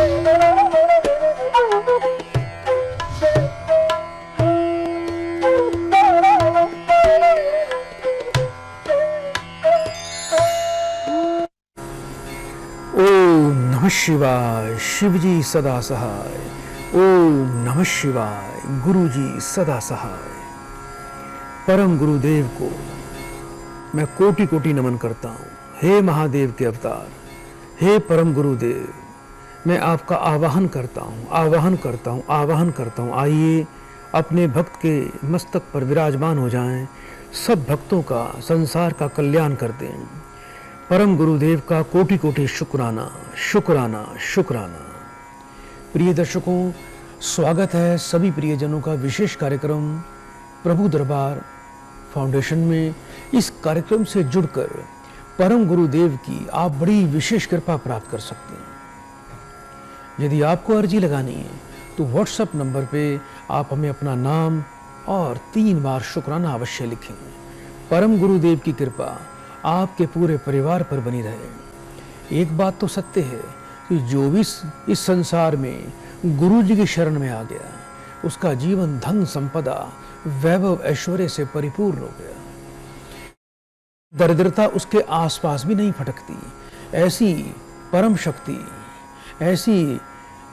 नमः शिवाय, शिवजी सदा सहाय। ओम नमः शिवाय, गुरुजी सदा सहाय। परम गुरुदेव को मैं कोटि कोटि नमन करता हूँ। हे महादेव के अवतार, हे परम गुरुदेव, मैं आपका आवाहन करता हूँ, आवाहन करता हूँ, आवाहन करता हूँ। आइए अपने भक्त के मस्तक पर विराजमान हो जाएं, सब भक्तों का, संसार का कल्याण कर दें। परम गुरुदेव का कोटि कोटि शुक्राना, शुक्राना, शुक्राना। प्रिय दर्शकों, स्वागत है सभी प्रियजनों का विशेष कार्यक्रम प्रभु दरबार फाउंडेशन में। इस कार्यक्रम से जुड़कर परम गुरुदेव की आप बड़ी विशेष कृपा प्राप्त कर सकते हैं। यदि आपको अर्जी लगानी है तो व्हाट्सएप नंबर पे आप हमें अपना नाम और 3 बार शुक्राना अवश्य लिखें। परम गुरुदेव की कृपा आपके पूरे परिवार पर बनी रहे। एक बात तो सत्य है कि जो भी इस संसार में गुरु जी की शरण में आ गया, उसका जीवन धन संपदा वैभव ऐश्वर्य से परिपूर्ण हो गया। दरिद्रता उसके आसपास भी नहीं फटकती। ऐसी परम शक्ति, ऐसी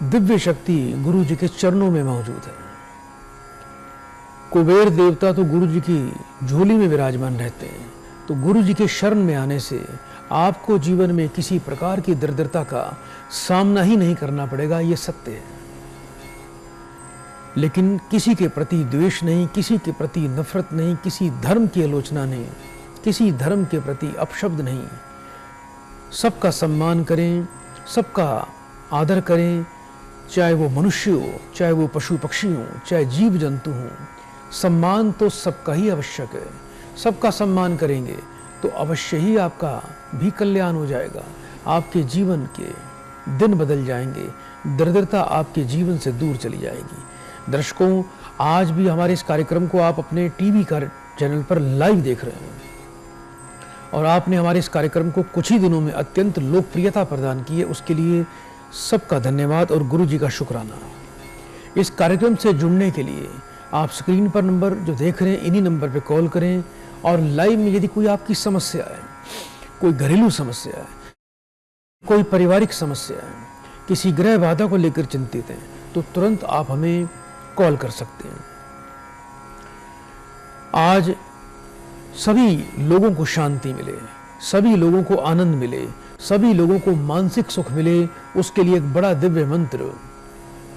दिव्य शक्ति गुरु जी के चरणों में मौजूद है। कुबेर देवता तो गुरु जी की झोली में विराजमान रहते हैं। तो गुरु जी के शरण में आने से आपको जीवन में किसी प्रकार की दरिद्रता का सामना ही नहीं करना पड़ेगा, ये सत्य है। लेकिन किसी के प्रति द्वेष नहीं, किसी के प्रति नफरत नहीं, किसी धर्म की आलोचना नहीं, किसी धर्म के प्रति अपशब्द नहीं। सबका सम्मान करें, सबका आदर करें, चाहे वो मनुष्य हो, चाहे वो पशु पक्षी हो, चाहे जीव जंतु हो। सम्मान तो सबका ही आवश्यक है। सबका सम्मान करेंगे तो अवश्य ही आपका भी कल्याण हो जाएगा। आपके जीवन के दिन बदल जाएंगे, दरिद्रता आपके जीवन से दूर चली जाएगी। दर्शकों, आज भी हमारे इस कार्यक्रम को आप अपने टीवी का चैनल पर लाइव देख रहे हैं और आपने हमारे इस कार्यक्रम को कुछ ही दिनों में अत्यंत लोकप्रियता प्रदान की है। उसके लिए सबका धन्यवाद और गुरु जी का शुक्राना। इस कार्यक्रम से जुड़ने के लिए आप स्क्रीन पर नंबर जो देख रहे हैं, इन्हीं नंबर पर कॉल करें और लाइव में यदि कोई आपकी समस्या है, कोई घरेलू समस्या है, कोई पारिवारिक समस्या है, किसी ग्रह बाधा को लेकर चिंतित हैं, तो तुरंत आप हमें कॉल कर सकते हैं। आज सभी लोगों को शांति मिले, सभी लोगों को आनंद मिले, सभी लोगों को मानसिक सुख मिले, उसके लिए एक बड़ा दिव्य मंत्र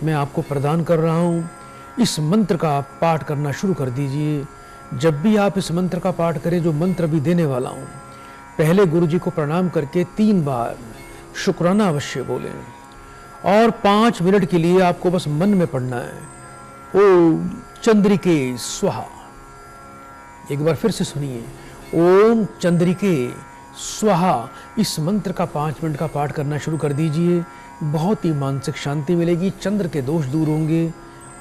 मैं आपको प्रदान कर रहा हूं। इस मंत्र का आप पाठ करना शुरू कर दीजिए। जब भी आप इस मंत्र का पाठ करें, जो मंत्र भी देने वाला हूं, पहले गुरु जी को प्रणाम करके 3 बार शुक्राना अवश्य बोलें और 5 मिनट के लिए आपको बस मन में पढ़ना है। ओम चंद्रिके स्वाहा। एक बार फिर से सुनिए, ओम चंद्रिके स्वाहा। इस मंत्र का 5 मिनट का पाठ करना शुरू कर दीजिए। बहुत ही मानसिक शांति मिलेगी, चंद्र के दोष दूर होंगे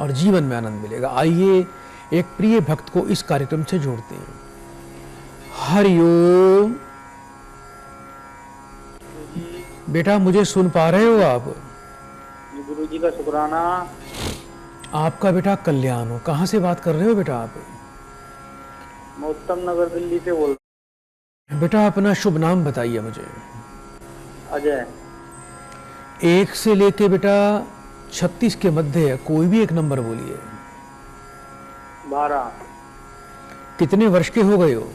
और जीवन में आनंद मिलेगा। आइए एक प्रिय भक्त को इस कार्यक्रम से जोड़ते हैं। हरिओम। बेटा, मुझे सुन पा रहे हो आप? गुरु जी का शुक्राना। आपका बेटा कल्याण हो। कहाँ से बात कर रहे हो बेटा आप? मैं उत्तम नगर दिल्ली से बोल रहा हूँ। बेटा, अपना शुभ नाम बताइए मुझे। अजय। 1 से लेके बेटा 36 के मध्य है, कोई भी एक नंबर बोलिए। 12। कितने वर्ष के हो गए हो?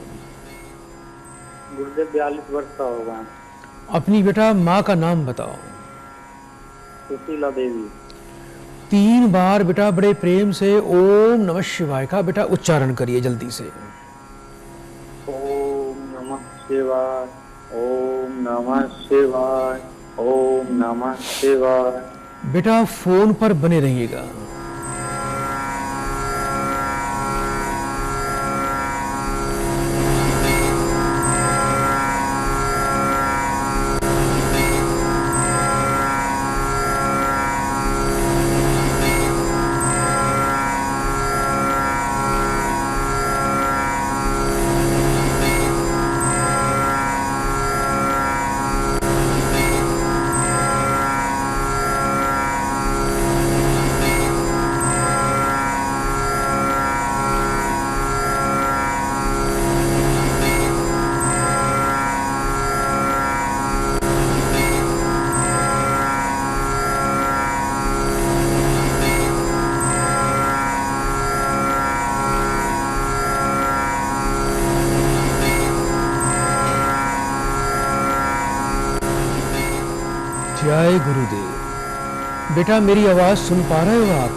गुरुदेव 42 वर्ष का होगा। अपनी बेटा माँ का नाम बताओ। सुशीला देवी। 3 बार बेटा बड़े प्रेम से ओम नमः शिवाय का बेटा उच्चारण करिए जल्दी से। ओम नमः शिवाय, ओम नमः शिवाय, ओम नमः शिवाय। बेटा फोन पर बने रहिएगा। गुरुदेव। बेटा मेरी आवाज सुन पा रहे हो आप?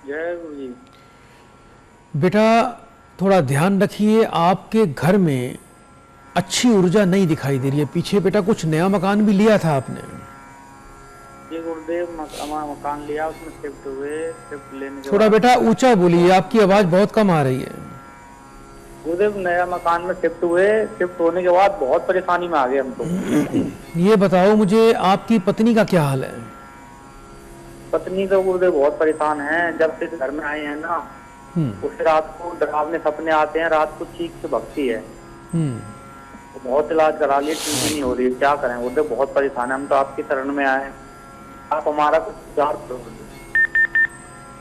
जय गुरु जी। बेटा थोड़ा ध्यान रखिए, आपके घर में अच्छी ऊर्जा नहीं दिखाई दे रही है। पीछे बेटा कुछ नया मकान भी लिया था आपने? ये गुरुदेव मकान लिया, उसमें शिफ्ट हुए। शिफ्ट लेने के थोड़ा बाद बेटा ऊंचा बोलिए, आपकी आवाज बहुत कम आ रही है। गुरुदेव नया मकान में शिफ्ट हुए। शिफ्ट होने के बाद बहुत परेशानी में आ गए हम तो। ये बताओ मुझे, आपकी पत्नी का क्या हाल है? पत्नी तो गुरुदेव बहुत परेशान है। जब से घर में आए हैं ना, उसे रात को डरावने सपने आते हैं, रात को चीख के भगती है। तो बहुत इलाज करा लिए, ठीक नहीं हो रही, क्या करें गुरुदेव, बहुत परेशान है। हम तो आपकी शरण में आए, आप हमारा कुछ सुधार करो।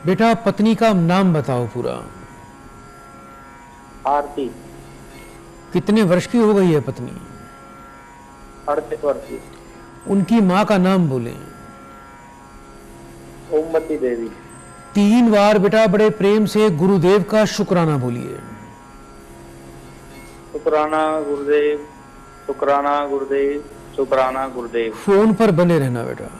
बेटा पत्नी का नाम बताओ पूरा। आरती। कितने वर्ष की हो गई है पत्नी? 38 वर्ष की। उनकी माँ का नाम बोले। ओमवती देवी। 3 बार बेटा बड़े प्रेम से गुरुदेव का शुक्राना बोलिए। शुक्राना गुरुदेव, शुक्राना गुरुदेव, शुक्राना गुरुदेव। फोन पर बने रहना बेटा।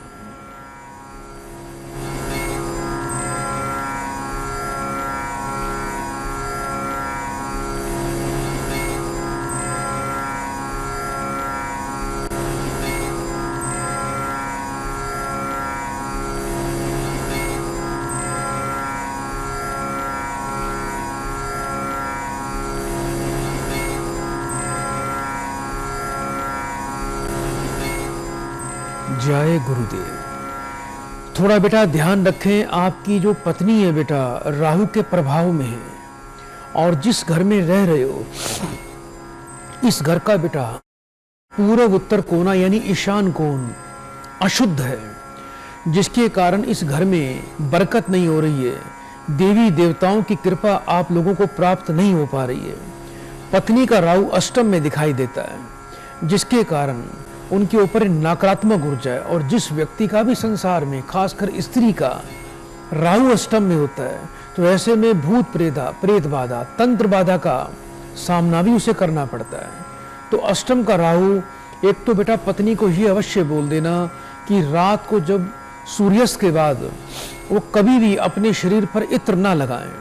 जय गुरुदेव। थोड़ा बेटा ध्यान रखें, आपकी जो पत्नी है बेटा राहु के प्रभाव में है, और जिस घर में रह रहे हो इस घर का बेटा पूर्व उत्तर कोना यानी ईशान कोण अशुद्ध है, जिसके कारण इस घर में बरकत नहीं हो रही है। देवी देवताओं की कृपा आप लोगों को प्राप्त नहीं हो पा रही है। पत्नी का राहु अष्टम में दिखाई देता है, जिसके कारण उनके ऊपर नकारात्मक ऊर्जा है। और जिस व्यक्ति का भी संसार में खासकर स्त्री का राहु अष्टम में होता है, तो ऐसे में भूत प्रेत बाधा, तंत्र बाधा का सामना भी उसे करना पड़ता है। तो अष्टम का राहु, एक तो बेटा पत्नी को ये अवश्य बोल देना कि रात को जब सूर्यास्त के बाद वो कभी भी अपने शरीर पर इत्र ना लगाएं।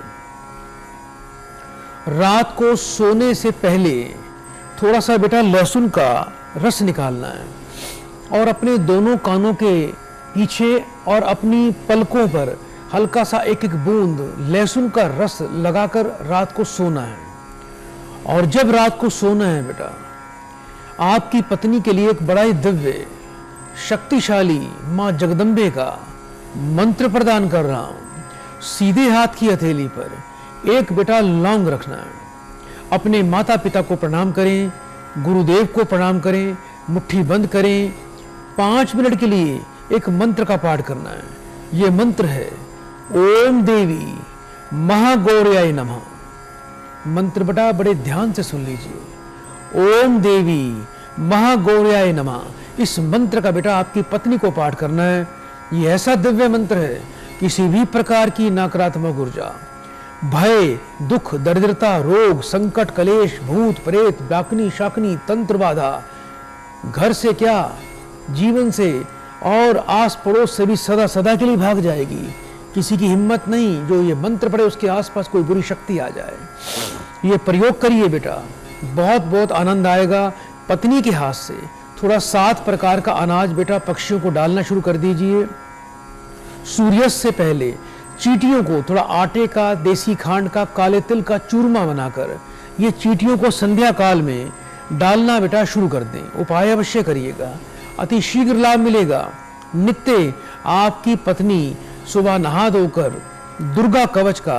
रात को सोने से पहले थोड़ा सा बेटा लहसुन का रस निकालना है, और अपने दोनों कानों के पीछे और अपनी पलकों पर हल्का सा एक एक बूंद लहसुन का रस लगाकर रात को सोना है। और जब रात को सोना है बेटा, आपकी पत्नी के लिए एक बड़ा ही दिव्य शक्तिशाली मां जगदम्बे का मंत्र प्रदान कर रहा हूं। सीधे हाथ की हथेली पर एक बेटा लौंग रखना है। अपने माता पिता को प्रणाम करें, गुरुदेव को प्रणाम करें, मुट्ठी बंद करें। 5 मिनट के लिए एक मंत्र का पाठ करना है। यह मंत्र है ओम देवी महागौर्याय नमः। मंत्र बेटा बड़े ध्यान से सुन लीजिए। ओम देवी महागौर्याय नमः। इस मंत्र का बेटा आपकी पत्नी को पाठ करना है। यह ऐसा दिव्य मंत्र है, किसी भी प्रकार की नकारात्मक ऊर्जा, भय, दुख, दरिद्रता, रोग, संकट, कलेश, भूत प्रेत, डाकनी शाकनी, तंत्र बाधा घर से क्या जीवन से और आस पड़ोस से भी सदा सदा के लिए भाग जाएगी। किसी की हिम्मत नहीं जो ये मंत्र पढ़े उसके आसपास कोई बुरी शक्ति आ जाए। ये प्रयोग करिए बेटा, बहुत बहुत आनंद आएगा। पत्नी के हाथ से थोड़ा 7 प्रकार का अनाज बेटा पक्षियों को डालना शुरू कर दीजिए। सूर्यास्त से पहले चींटियों को थोड़ा आटे का, देसी खांड का, काले तिल का चूरमा बनाकर ये चींटियों को संध्या काल में डालना बेटा शुरू कर दें। उपाय अवश्य करिएगा, अति शीघ्र लाभ मिलेगा। नित्य आपकी पत्नी सुबह नहा धोकर दुर्गा कवच का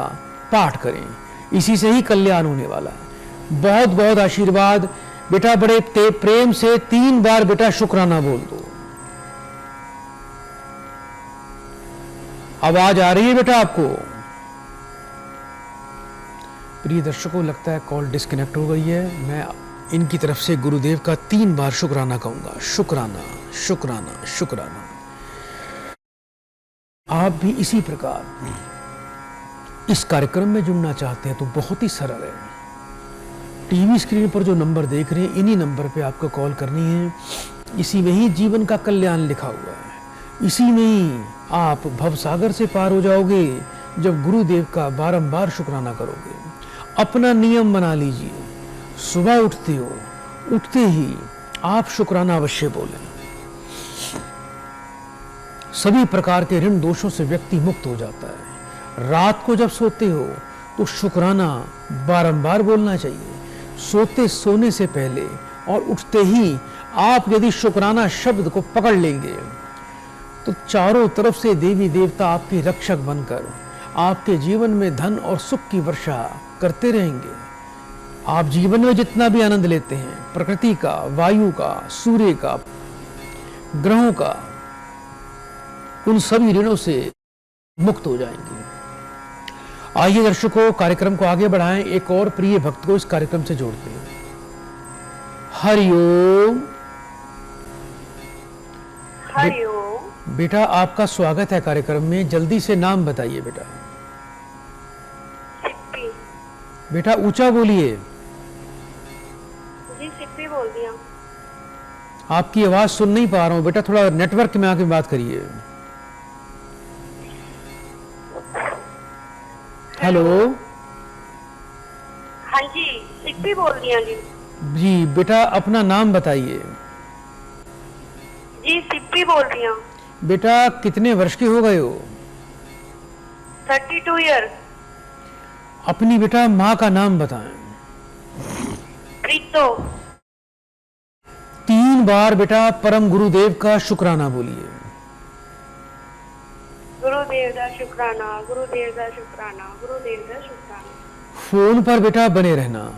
पाठ करें, इसी से ही कल्याण होने वाला है। बहुत बहुत आशीर्वाद बेटा। बड़े प्रेम से 3 बार बेटा शुक्राना बोल दो। आवाज आ रही है बेटा आपको? प्रिय दर्शकों, लगता है कॉल डिस्कनेक्ट हो गई है। मैं इनकी तरफ से गुरुदेव का 3 बार शुक्राना कहूंगा। शुक्राना, शुक्राना, शुक्राना। आप भी इसी प्रकार इस कार्यक्रम में जुड़ना चाहते हैं तो बहुत ही सरल है। टीवी स्क्रीन पर जो नंबर देख रहे हैं, इन्हीं नंबर पे आपको कॉल करनी है। इसी में ही जीवन का कल्याण लिखा हुआ है। इसी में ही आप भवसागर से पार हो जाओगे जब गुरुदेव का बारंबार शुक्राना करोगे। अपना नियम बना लीजिए, सुबह उठते हो, उठते ही आप शुक्राना अवश्य बोलें। सभी प्रकार के ऋण दोषों से व्यक्ति मुक्त हो जाता है। रात को जब सोते हो तो शुक्राना बारंबार बोलना चाहिए, सोने से पहले और उठते ही आप यदि शुक्राना शब्द को पकड़ लेंगे तो चारों तरफ से देवी देवता आपके रक्षक बनकर आपके जीवन में धन और सुख की वर्षा करते रहेंगे। आप जीवन में जितना भी आनंद लेते हैं, प्रकृति का, वायु का, सूर्य का, ग्रहों का, उन सभी ऋणों से मुक्त हो जाएंगे। आइए दर्शकों, कार्यक्रम को आगे बढ़ाएं, एक और प्रिय भक्त को इस कार्यक्रम से जोड़ते हैं। हरिओम। हरिओम। बेटा आपका स्वागत है कार्यक्रम में, जल्दी से नाम बताइए बेटा। सिप्पी। बेटा ऊंचा बोलिए। जी सिप्पी बोल दिया। आपकी आवाज सुन नहीं पा रहा हूं बेटा, थोड़ा नेटवर्क में आके बात करिए। हेलो। हाँ जी सिप्पी बोल दिया जी। जी बेटा अपना नाम बताइए। जी सिप्पी बोल रही हूँ। बेटा कितने वर्ष के हो गए हो? 32 ईयर। अपनी बेटा माँ का नाम बताएं। प्रीतो। 3 बार बेटा परम गुरुदेव का शुक्राना बोलिए। गुरुदेव दा शुक्राना, गुरुदेव दा शुक्राना, गुरुदेव दा शुक्राना। फोन पर बेटा बने रहना।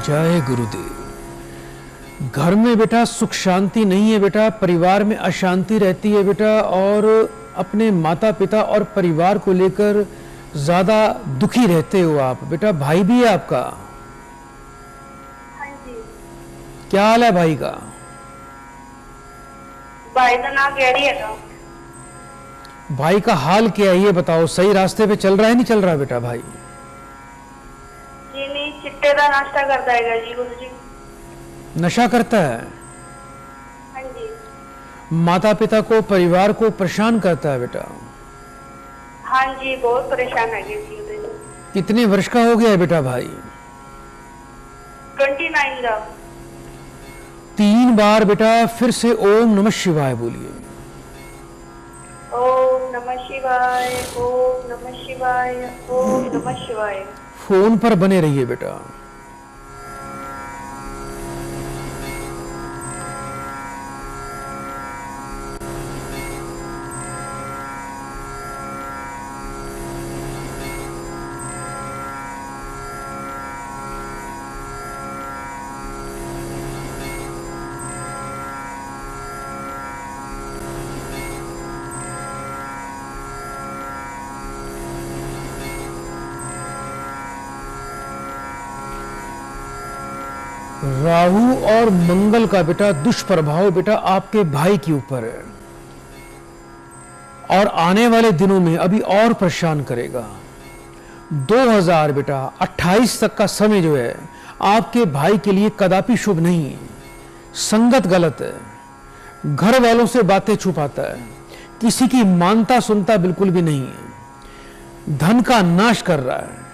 जय गुरुदेव। घर में बेटा सुख शांति नहीं है बेटा, परिवार में अशांति रहती है बेटा, और अपने माता पिता और परिवार को लेकर ज्यादा दुखी रहते हो आप बेटा। भाई भी है आपका? हाँ जी। क्या हाल है भाई का? भाई का नाम गैरी है था। भाई का हाल क्या है ये बताओ, सही रास्ते पे चल रहा है नहीं चल रहा बेटा भाई? जी नहीं, चिट्टे का नाश्ता करता है जी गुरु जी। नशा करता है? हाँ जी। माता पिता को, परिवार को परेशान करता है बेटा? हाँ जी बहुत परेशान है जी। कितने वर्ष का हो गया है बेटा भाई? 29 का। 3 बार बेटा फिर से ओम नमः शिवाय बोलिए। ओम नमः शिवाय, ओम नमः शिवाय, ओम नमः शिवाय। फोन पर बने रहिए बेटा। राहु और मंगल का बेटा दुष्प्रभाव बेटा आपके भाई के ऊपर है, और आने वाले दिनों में अभी और परेशान करेगा। 2000 बेटा 28 तक का समय जो है आपके भाई के लिए कदापि शुभ नहीं है। संगत गलत है, घर वालों से बातें छुपाता है, किसी की मानता सुनता बिल्कुल भी नहीं है, धन का नाश कर रहा है,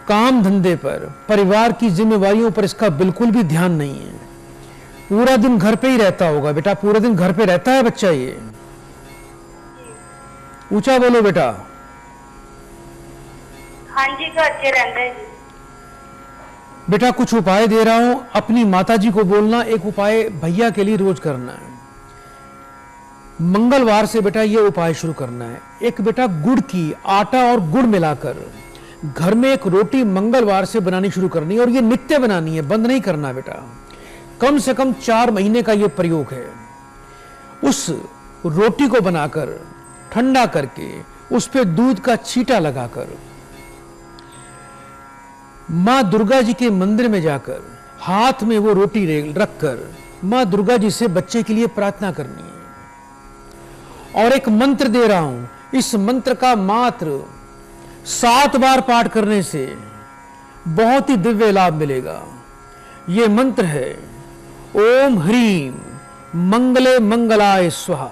काम धंधे पर, परिवार की जिम्मेवारियों पर इसका बिल्कुल भी ध्यान नहीं है। पूरा दिन घर पे ही रहता होगा बेटा, पूरा दिन घर पे रहता है बच्चा ये? ऊंचा बोलो बेटा। हाँ जी घर के रहते हैं जी। बेटा कुछ उपाय दे रहा हूं, अपनी माताजी को बोलना, एक उपाय भैया के लिए रोज करना है। मंगलवार से बेटा ये उपाय शुरू करना है। एक बेटा गुड़ की, आटा और गुड़ मिलाकर घर में एक रोटी मंगलवार से बनानी शुरू करनी है, और ये नित्य बनानी है, बंद नहीं करना बेटा। कम से कम 4 महीने का ये प्रयोग है। उस रोटी को बनाकर ठंडा करके उस पे दूध का छींटा लगाकर मां दुर्गा जी के मंदिर में जाकर हाथ में वो रोटी रखकर मां दुर्गा जी से बच्चे के लिए प्रार्थना करनी है। और एक मंत्र दे रहा हूं, इस मंत्र का मात्र 7 बार पाठ करने से बहुत ही दिव्य लाभ मिलेगा। ये मंत्र है ओम ह्रीम मंगले मंगलाय स्वाहा।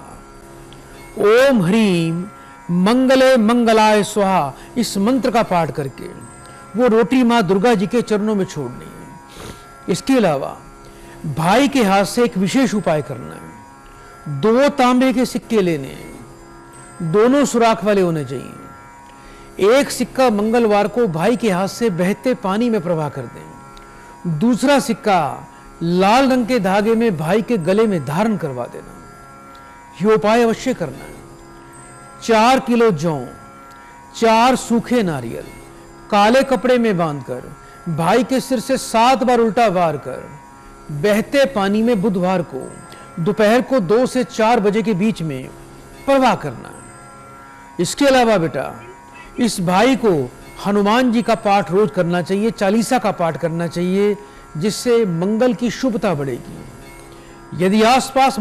ओम ह्रीम मंगले मंगलाय स्वाहा। इस मंत्र का पाठ करके वो रोटी मां दुर्गा जी के चरणों में छोड़नी है। इसके अलावा भाई के हाथ से एक विशेष उपाय करना है। 2 तांबे के सिक्के लेने, दोनों सुराख वाले होने चाहिए। एक सिक्का मंगलवार को भाई के हाथ से बहते पानी में प्रवाह कर दें। दूसरा सिक्का लाल रंग के धागे में भाई के गले में धारण करवा देना। ये उपाय अवश्य करना है। 4 किलो जौ, 4 सूखे नारियल काले कपड़े में बांधकर भाई के सिर से 7 बार उल्टा वार कर बहते पानी में बुधवार को दोपहर को 2 से 4 बजे के बीच में प्रवाह करना है। इसके अलावा बेटा इस भाई को हनुमान जी का पाठ रोज करना चाहिए, चालीसा का पाठ करना चाहिए, जिससे मंगल की शुभता बढ़ेगी। यदि आसपास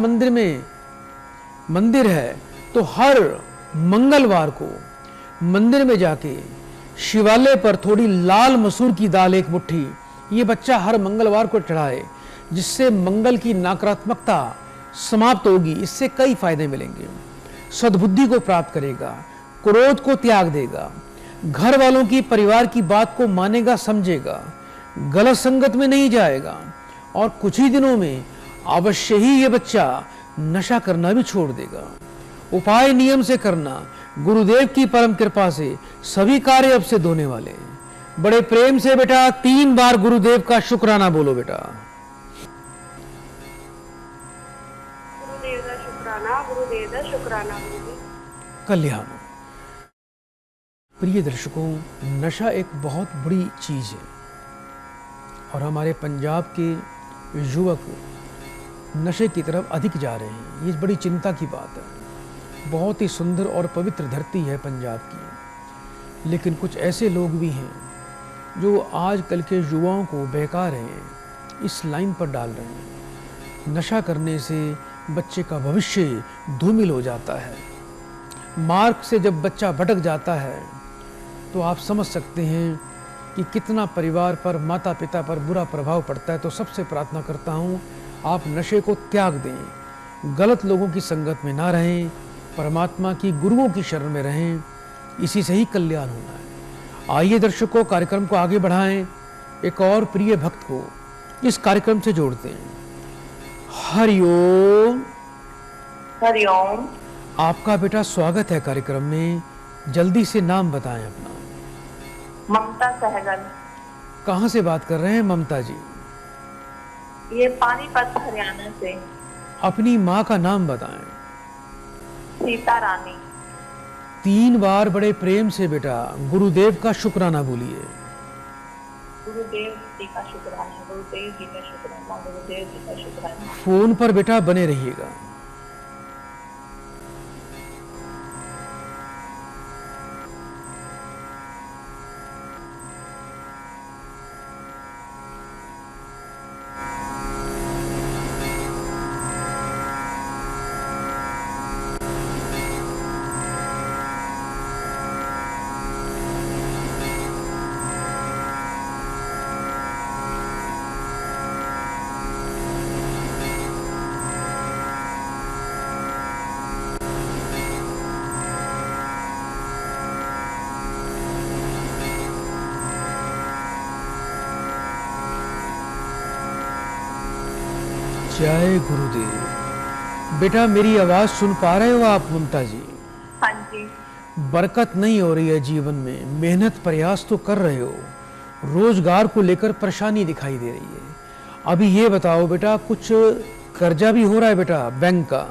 मंदिर है तो हर मंगलवार को मंदिर में जाके शिवालय पर थोड़ी लाल मसूर की दाल 1 मुट्ठी ये बच्चा हर मंगलवार को चढ़ाए, जिससे मंगल की नकारात्मकता समाप्त होगी। इससे कई फायदे मिलेंगे। सद्बुद्धि को प्राप्त करेगा, क्रोध को त्याग देगा, घर वालों की, परिवार की बात को मानेगा, समझेगा, गलत संगत में नहीं जाएगा, और कुछ ही दिनों में अवश्य ही ये बच्चा नशा करना भी छोड़ देगा। उपाय नियम से करना, गुरुदेव की परम कृपा से सभी कार्य अब से होने वाले हैं। बड़े प्रेम से बेटा 3 बार गुरुदेव का शुक्राना बोलो बेटा। गुरुदेव का शुक्राना, गुरुदेव का शुक्राना। कल्याण। प्रिय दर्शकों, नशा एक बहुत बड़ी चीज है और हमारे पंजाब के युवक नशे की तरफ अधिक जा रहे हैं। ये बड़ी चिंता की बात है। बहुत ही सुंदर और पवित्र धरती है पंजाब की, लेकिन कुछ ऐसे लोग भी हैं जो आजकल के युवाओं को बहका रहे हैं, इस लाइन पर डाल रहे हैं। नशा करने से बच्चे का भविष्य धूमिल हो जाता है। मार्ग से जब बच्चा भटक जाता है तो आप समझ सकते हैं कि कितना परिवार पर, माता पिता पर बुरा प्रभाव पड़ता है। तो सबसे प्रार्थना करता हूँ आप नशे को त्याग दें, गलत लोगों की संगत में ना रहें, परमात्मा की, गुरुओं की शरण में रहें। इसी से ही कल्याण होना है। आइए दर्शकों, कार्यक्रम को आगे बढ़ाएं, एक और प्रिय भक्त को इस कार्यक्रम से जोड़ते हैं। हरिओम। हरिओम। आपका बेटा स्वागत है कार्यक्रम में। जल्दी से नाम बताएं अपना। ममता सहगल। कहाँ से बात कर रहे हैं ममता जी? ये पानीपत हरियाणा से। अपनी माँ का नाम बताएं। सीता रानी। 3 बार बड़े प्रेम से बेटा गुरुदेव का शुक्राना बोलिए। गुरुदेव जी का शुक्राना, गुरुदेव जी का शुक्राना, गुरुदेव जी का शुक्राना। फोन पर बेटा बने रहिएगा। जय गुरुदेव। बेटा मेरी आवाज सुन पा रहे हो आप ममता जी? हाँ जी। बरकत नहीं हो रही है जीवन में, मेहनत प्रयास तो कर रहे हो, रोजगार को लेकर परेशानी दिखाई दे रही है। अभी ये बताओ बेटा, कुछ कर्जा भी हो रहा है बेटा बैंक का?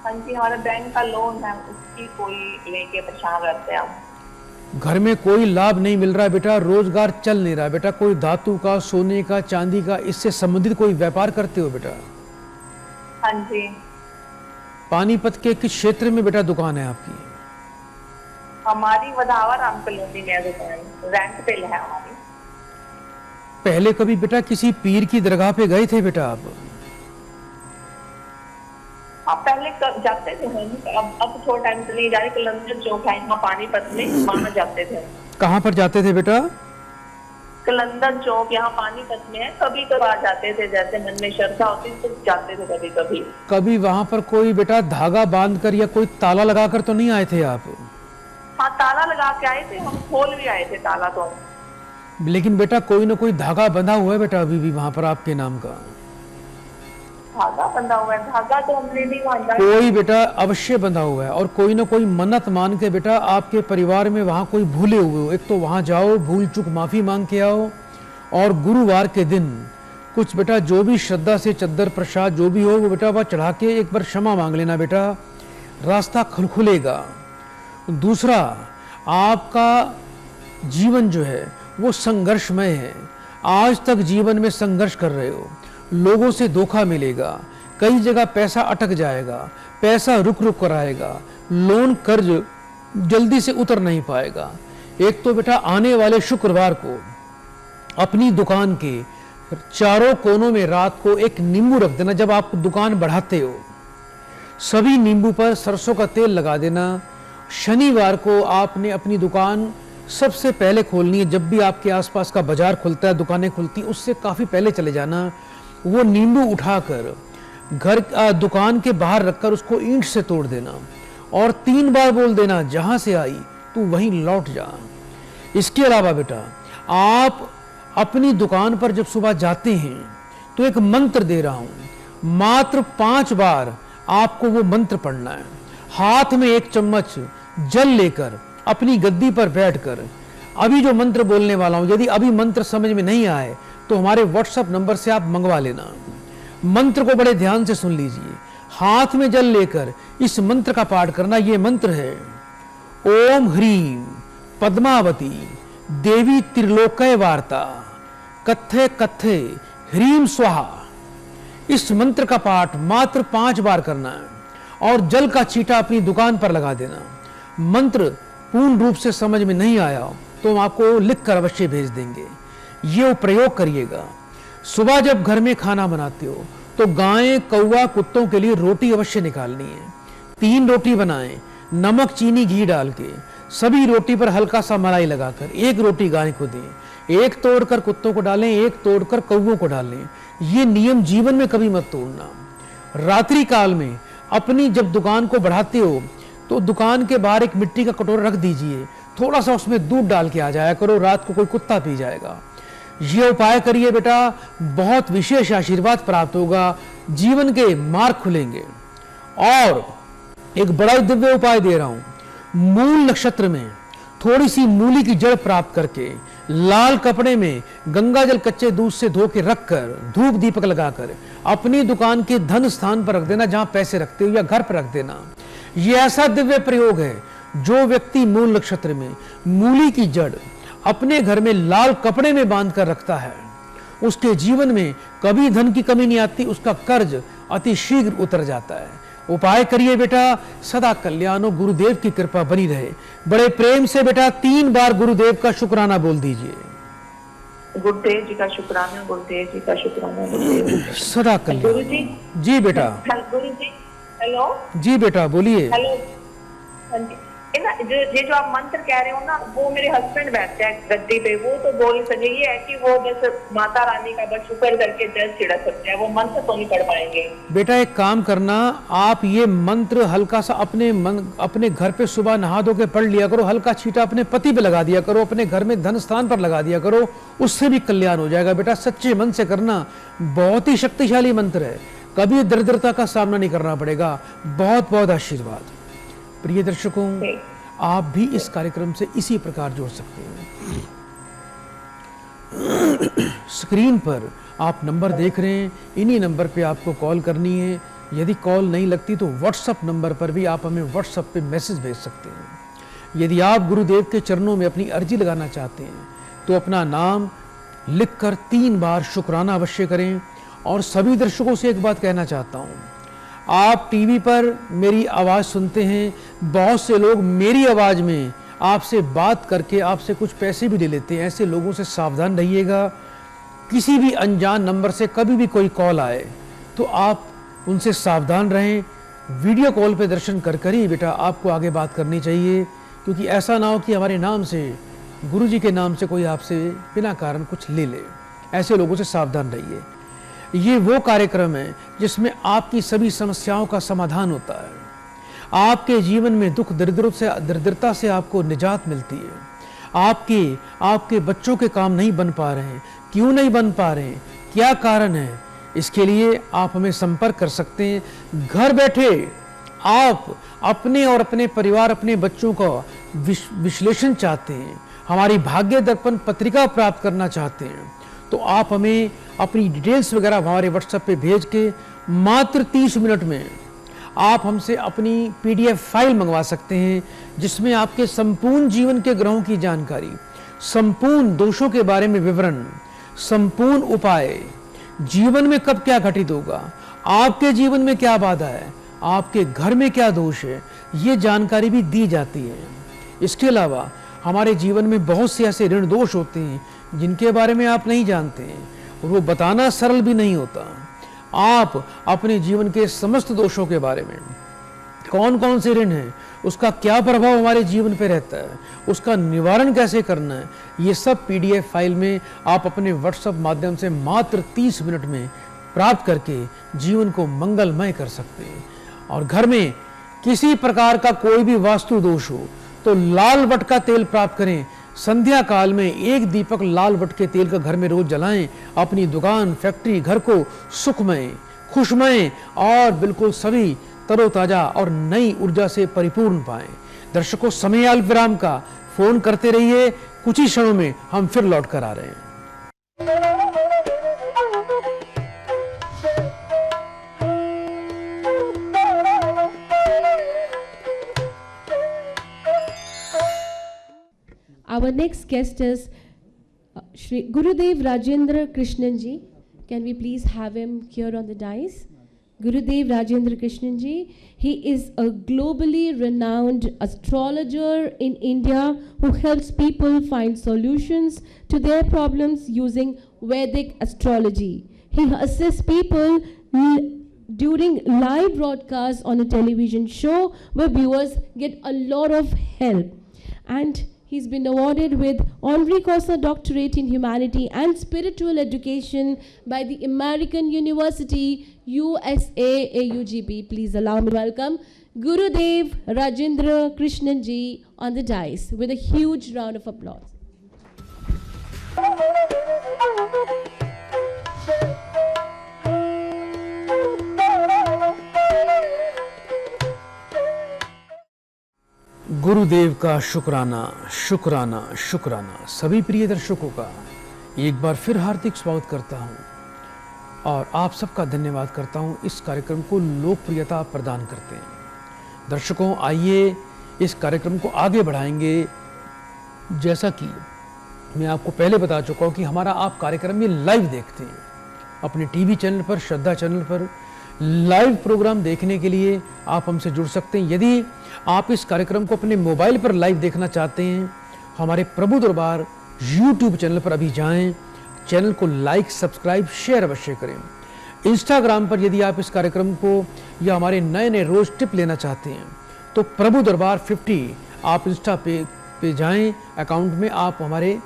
हाँ जी, हमारा बैंक का लोन है, उसकी कोई लेके परेशान रहते हैं हम। घर में कोई लाभ नहीं मिल रहा है बेटा, रोजगार चल नहीं रहा है बेटा, कोई धातु का, सोने का, चांदी का, इससे संबंधित कोई व्यापार करते हो बेटा? हाँ जी। पानीपत के किस क्षेत्र में बेटा दुकान है आपकी? हमारी वधावा राम कॉलोनी में दुकान, रेंट पे है हमारी। पहले कभी बेटा किसी पीर की दरगाह पे गए थे बेटा आप? आप पहले जाते थे हम, अब थोड़ा टाइम से नहीं जा रहे। कलंदर चौक है यहाँ पानीपत में, वहां जाते थे। कहाँ पर जाते थे बेटा? कलंदर चौक यहाँ पानीपत में है, कभी कभार जाते थे, जैसे मन में श्रद्धा होती तो जाते थे कभी कभी। कभी वहां पर कोई बेटा धागा बांधकर या कोई ताला लगाकर तो नहीं आए थे आप? हाँ, ताला लगा के आए थे हम, खोल भी आए थे ताला तो। लेकिन बेटा कोई ना कोई धागा बंधा हुआ है बेटा अभी भी वहां पर आपके नाम का? धागा बंधा हुआ है? धागा तो हमने नहीं बांधा। कोई बेटा अवश्य बंधा हुआ है, और कोई ना कोई मन्नत मान के बेटा आपके परिवार में वहां कोई भूले हुए हो, एक तो वहां जाओ, भूल चूक माफी मांग के आओ, और गुरुवार के दिन कुछ बेटा जो भी श्रद्धा से चद्दर प्रसाद जो भी हो वो बेटा वह चढ़ा के एक बार क्षमा मांग लेना बेटा, रास्ता खुलेगा। दूसरा, आपका जीवन जो है वो संघर्षमय है, आज तक जीवन में संघर्ष कर रहे हो, लोगों से धोखा मिलेगा, कई जगह पैसा अटक जाएगा, पैसा रुक रुक कर आएगा, लोन कर्ज जल्दी से उतर नहीं पाएगा। एक तो बेटा आने वाले शुक्रवार को अपनी दुकान के चारों कोनों में रात को एक नींबू रख देना। जब आप दुकान बढ़ाते हो सभी नींबू पर सरसों का तेल लगा देना। शनिवार को आपने अपनी दुकान सबसे पहले खोलनी है, जब भी आपके आसपास का बाजार खुलता है, दुकानें खुलती, उससे काफी पहले चले जाना। वो नींबू उठाकर घर दुकान के बाहर रखकर उसको ईंट से तोड़ देना और 3 बार बोल देना, जहां से आई तू वहीं लौट जा। इसके अलावा बेटा आप अपनी दुकान पर जब सुबह जाते हैं तो एक मंत्र दे रहा हूं, मात्र 5 बार आपको वो मंत्र पढ़ना है। हाथ में 1 चम्मच जल लेकर अपनी गद्दी पर बैठकर अभी जो मंत्र बोलने वाला हूं, यदि अभी मंत्र समझ में नहीं आए तो हमारे व्हाट्सएप नंबर से आप मंगवा लेना। मंत्र को बड़े ध्यान से सुन लीजिए, हाथ में जल लेकर इस मंत्र का पाठ करना। यह मंत्र है, ओम ह्रीम पद्मावती देवी त्रिलोकय वार्ता कत्थे कत्थे ह्रीम स्वाहा। इस मंत्र का पाठ मात्र 5 बार करना है और जल का छींटा अपनी दुकान पर लगा देना। मंत्र पूर्ण रूप से समझ में नहीं आया तो हम आपको लिखकर अवश्य भेज देंगे, ये प्रयोग करिएगा। सुबह जब घर में खाना बनाते हो तो गाय कौवा कुत्तों के लिए रोटी अवश्य निकालनी है। 3 रोटी बनाएं, नमक चीनी घी डाल के, सभी रोटी पर हल्का सा मलाई लगाकर 1 रोटी गाय को दें, 1 तोड़कर कुत्तों को डालें, 1 तोड़कर कौवों को डालें। ये नियम जीवन में कभी मत तोड़ना। रात्रि काल में अपनी जब दुकान को बढ़ाते हो तो दुकान के बाहर एक मिट्टी का कटोरा रख दीजिए, थोड़ा सा उसमें दूध डाल के आ जाया करो, रात को कोई कुत्ता पी जाएगा। ये उपाय करिए बेटा, बहुत विशेष आशीर्वाद प्राप्त होगा, जीवन के मार्ग खुलेंगे। और एक बड़ा दिव्य उपाय दे रहा हूं, मूल नक्षत्र में थोड़ी सी मूली की जड़ प्राप्त करके लाल कपड़े में गंगा जल कच्चे दूध से धो के रखकर धूप दीपक लगाकर अपनी दुकान के धन स्थान पर रख देना, जहां पैसे रखते हो, या घर पर रख देना। यह ऐसा दिव्य प्रयोग है, जो व्यक्ति मूल नक्षत्र में मूली की जड़ अपने घर में लाल कपड़े में बांध कर रखता है, उसके जीवन में कभी धन की कमी नहीं आती, उसका कर्ज अति शीघ्र उतर जाता है। उपाय करिए बेटा, सदा कल्याण हो, गुरुदेव की कृपा बनी रहे। बड़े प्रेम से बेटा 3 बार गुरुदेव का शुक्राना बोल दीजिए। गुरुदेव जी का शुक्राना, गुरुदेव जी का शुक्राना, गुरुदेव जी का सदा कल्याण। गुरु जी जी बेटा। गुरु जी, हेलो जी बेटा बोलिए। हेलो, हाँ जी, ना जो आप मंत्र कह रहे हो ना, वो मेरे हस्बैंड बैठते हैं गद्दी पे, वो तो बोल सके। ये है कि वो जैसे माता रानी का बस शुक्र करके जल छिड़क सकते हैं, वो मंत्र तो नहीं पढ़ पाएंगे। बेटा एक काम करना, आप ये मंत्र हल्का सा अपने घर पे सुबह नहा धो के पढ़ लिया करो, हल्का छींटा अपने पति पे लगा दिया करो, अपने घर में धन स्थान पर लगा दिया करो, उससे भी कल्याण हो जाएगा। बेटा सच्चे मन से करना, बहुत ही शक्तिशाली मंत्र है, कभी दरिद्रता का सामना नहीं करना पड़ेगा। बहुत बहुत आशीर्वाद। प्रिय दर्शकों, आप भी इस कार्यक्रम से इसी प्रकार जुड़ सकते हैं। स्क्रीन पर आप नंबर देख रहे हैं, इन्हीं नंबर पे आपको कॉल करनी है। यदि कॉल नहीं लगती तो व्हाट्सएप नंबर पर भी आप हमें व्हाट्सएप पे मैसेज भेज सकते हैं। यदि आप गुरुदेव के चरणों में अपनी अर्जी लगाना चाहते हैं तो अपना नाम लिखकर 3 बार शुक्राना अवश्य करें। और सभी दर्शकों से एक बात कहना चाहता हूँ, आप टीवी पर मेरी आवाज़ सुनते हैं, बहुत से लोग मेरी आवाज़ में आपसे बात करके आपसे कुछ पैसे भी ले लेते हैं। ऐसे लोगों से सावधान रहिएगा। किसी भी अनजान नंबर से कभी भी कोई कॉल आए तो आप उनसे सावधान रहें। वीडियो कॉल पे दर्शन कर कर ही बेटा आपको आगे बात करनी चाहिए, क्योंकि ऐसा ना हो कि हमारे नाम से, गुरुजी के नाम से कोई आपसे बिना कारण कुछ ले ले। ऐसे लोगों से सावधान रहिए। ये वो कार्यक्रम है जिसमें आपकी सभी समस्याओं का समाधान होता है। आपके जीवन में दुख दरिद्रता से आपको निजात मिलती है। आपके बच्चों के काम नहीं बन पा रहे हैं, क्यों नहीं बन पा रहे हैं, क्या कारण है, इसके लिए आप हमें संपर्क कर सकते हैं। घर बैठे आप अपने और अपने परिवार, अपने बच्चों का विश्लेषण चाहते हैं, हमारी भाग्य दर्पण पत्रिका प्राप्त करना चाहते हैं, तो आप हमें अपनी डिटेल्स वगैरह हमारे व्हाट्सएप पे भेज के मात्र 30 मिनट में आप हमसे अपनी PDF फाइल मंगवा सकते हैं, जिसमें आपके संपूर्ण जीवन के ग्रहों की जानकारी, संपूर्ण दोषों के बारे में विवरण, संपूर्ण उपाय, जीवन में कब क्या घटित होगा, आपके जीवन में क्या बाधा है, आपके घर में क्या दोष है, ये जानकारी भी दी जाती है। इसके अलावा हमारे जीवन में बहुत से ऐसे ऋण दोष होते हैं जिनके बारे में आप नहीं जानते हैं, और वो बताना सरल भी नहीं होता। आप अपने जीवन के समस्त दोषों के बारे में, कौन कौन से ऋण हैं, उसका क्या प्रभाव हमारे जीवन पे रहता है, उसका निवारण कैसे करना है, ये सब PDF फाइल में आप अपने व्हाट्सएप माध्यम से मात्र 30 मिनट में प्राप्त करके जीवन को मंगलमय कर सकते हैं। और घर में किसी प्रकार का कोई भी वास्तु दोष हो तो लाल वट का तेल प्राप्त करें। संध्या काल में 1 दीपक लाल वट के तेल का घर में रोज जलाएं। अपनी दुकान, फैक्ट्री, घर को सुखमय, खुशमय और बिल्कुल सभी तरोताजा और नई ऊर्जा से परिपूर्ण पाएं। दर्शकों, समय अल्प विराम का, फोन करते रहिए। कुछ ही क्षणों में हम फिर लौट कर आ रहे हैं। Our next guest is Shri Gurudev Rajendra Krishnan ji. Can we please have him here on the dais? Gurudev Rajendra Krishnan ji, he is a globally renowned astrologer in India who helps people find solutions to their problems using Vedic astrology. He assists people during live broadcasts on a television show where viewers get a lot of help. And he's been awarded with Honorary Causa Doctorate in Humanity and Spiritual Education by the American University, USA, AUGB. Please allow me to welcome Gurudev Rajendra Krishnan ji on the dais with a huge round of applause. गुरुदेव का शुक्राना, शुक्राना, शुक्राना। सभी प्रिय दर्शकों का एक बार फिर हार्दिक स्वागत करता हूं और आप सबका धन्यवाद करता हूं। इस कार्यक्रम को लोकप्रियता प्रदान करते हैं। दर्शकों, आइए इस कार्यक्रम को आगे बढ़ाएंगे। जैसा कि मैं आपको पहले बता चुका हूं कि हमारा आप कार्यक्रम ये लाइव देखते हैं अपने टीवी चैनल पर, श्रद्धा चैनल पर। लाइव प्रोग्राम देखने के लिए आप हमसे जुड़ सकते हैं। यदि आप इस कार्यक्रम को अपने मोबाइल पर लाइव देखना चाहते हैं, हमारे प्रभु दरबार YouTube चैनल पर अभी जाएं, चैनल को लाइक, सब्सक्राइब, शेयर अवश्य करें। इंस्टाग्राम पर यदि आप इस कार्यक्रम को या हमारे नए नए रोज टिप लेना चाहते हैं तो प्रभु दरबार 50 आप इंस्टा पे जाएं, अकाउंट में आप हमारे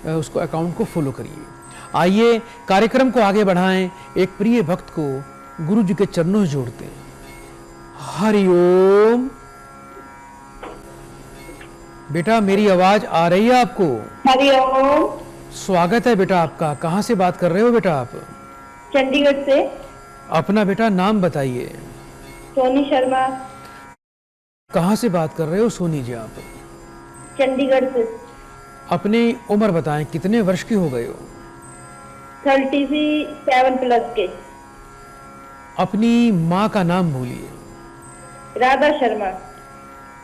उसको अकाउंट को फॉलो करिए। आइए कार्यक्रम को आगे बढ़ाएं। एक प्रिय भक्त को गुरु जी के चरणों से जोड़ते हैं। हरिओम। बेटा, मेरी आवाज आ रही है आपको? हरिओम। स्वागत है बेटा आपका। कहाँ से बात कर रहे हो बेटा आप? चंडीगढ़ से। अपना बेटा नाम बताइए। सोनी शर्मा। कहाँ से बात कर रहे हो सोनी जी आप? चंडीगढ़ से। अपनी उम्र बताएं, कितने वर्ष की हो गए हो? 37 प्लस के। अपनी माँ का नाम बोलिए। राधा शर्मा।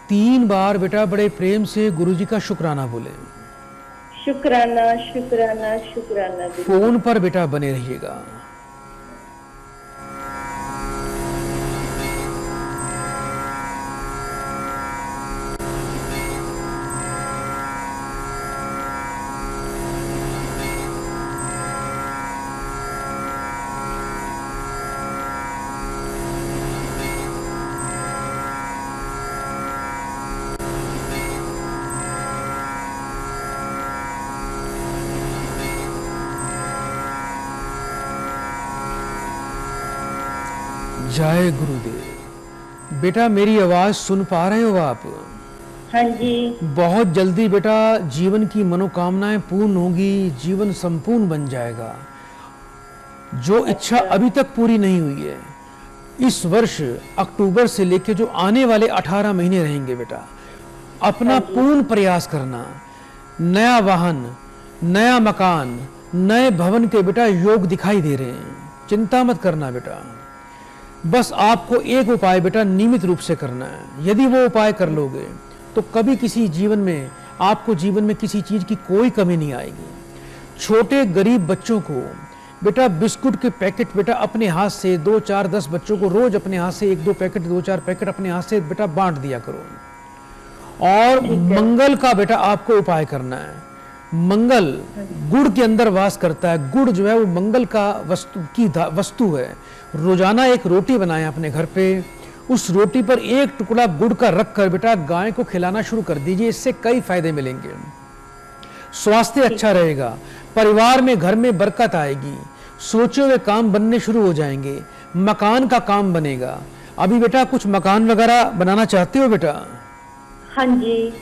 3 बार बेटा बड़े प्रेम से गुरुजी का शुक्राना बोले। शुक्राना शुक्राना शुक्राना। फोन पर बेटा बने रहिएगा। जय गुरुदेव। बेटा मेरी आवाज सुन पा रहे हो आप? हाँ जी। बहुत जल्दी बेटा जीवन की मनोकामनाएं पूर्ण होगी, जीवन संपूर्ण बन जाएगा। जो इच्छा अभी तक पूरी नहीं हुई है, इस वर्ष अक्टूबर से लेकर जो आने वाले 18 महीने रहेंगे बेटा, अपना पूर्ण प्रयास करना। नया वाहन, नया मकान, नए भवन के बेटा योग दिखाई दे रहे हैं। चिंता मत करना बेटा, बस आपको एक उपाय बेटा नियमित रूप से करना है। यदि वो उपाय कर लोगे तो कभी किसी जीवन में आपको जीवन में किसी चीज की कोई कमी नहीं आएगी। छोटे गरीब बच्चों को बेटा बिस्कुट के पैकेट बेटा अपने हाथ से 2, 4, 10 बच्चों को रोज अपने हाथ से 1, 2 पैकेट 2, 4 पैकेट अपने हाथ से बेटा बांट दिया करो। और मंगल का बेटा आपको उपाय करना है। मंगल गुड़ के अंदर वास करता है। गुड़ जो है वो मंगल का वस्तु है। रोजाना एक रोटी बनाएं अपने घर पे, उस रोटी पर एक टुकड़ा गुड़ का रख कर बेटा गाय को खिलाना शुरू कर दीजिए। इससे कई फायदे मिलेंगे। स्वास्थ्य अच्छा रहेगा, परिवार में घर में बरकत आएगी, सोचे हुए काम बनने शुरू हो जाएंगे, मकान का काम बनेगा। अभी बेटा कुछ मकान वगैरह बनाना चाहते हो बेटा? हाँ जी।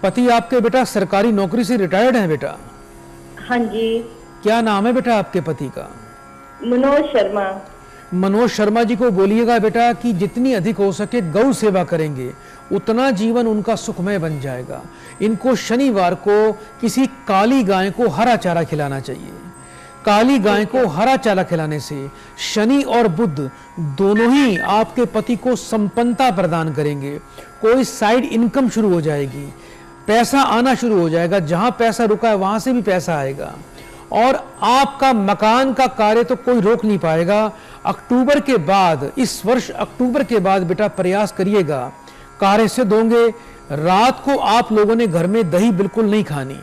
पति आपके बेटा सरकारी नौकरी से रिटायर्ड है बेटा? हाँ जी। क्या नाम है बेटा आपके पति का? मनोज शर्मा। मनोज शर्मा जी को बोलिएगा बेटा कि जितनी अधिक हो सके गौ सेवा करेंगे, उतना जीवन उनका सुखमय बन जाएगा। इनको शनिवार को किसी काली गाय को हरा चारा खिलाना चाहिए। काली गाय को हरा चारा खिलाने से शनि और बुध दोनों ही आपके पति को संपन्नता प्रदान करेंगे। कोई साइड इनकम शुरू हो जाएगी, पैसा आना शुरू हो जाएगा। जहां पैसा रुका है वहां से भी पैसा आएगा। और आपका मकान का कार्य तो कोई रोक नहीं पाएगा। अक्टूबर के बाद, इस वर्ष अक्टूबर के बाद बेटा प्रयास करिएगा, कार्य सिद्ध होंगे। रात को आप लोगों ने घर में दही बिल्कुल नहीं खानी।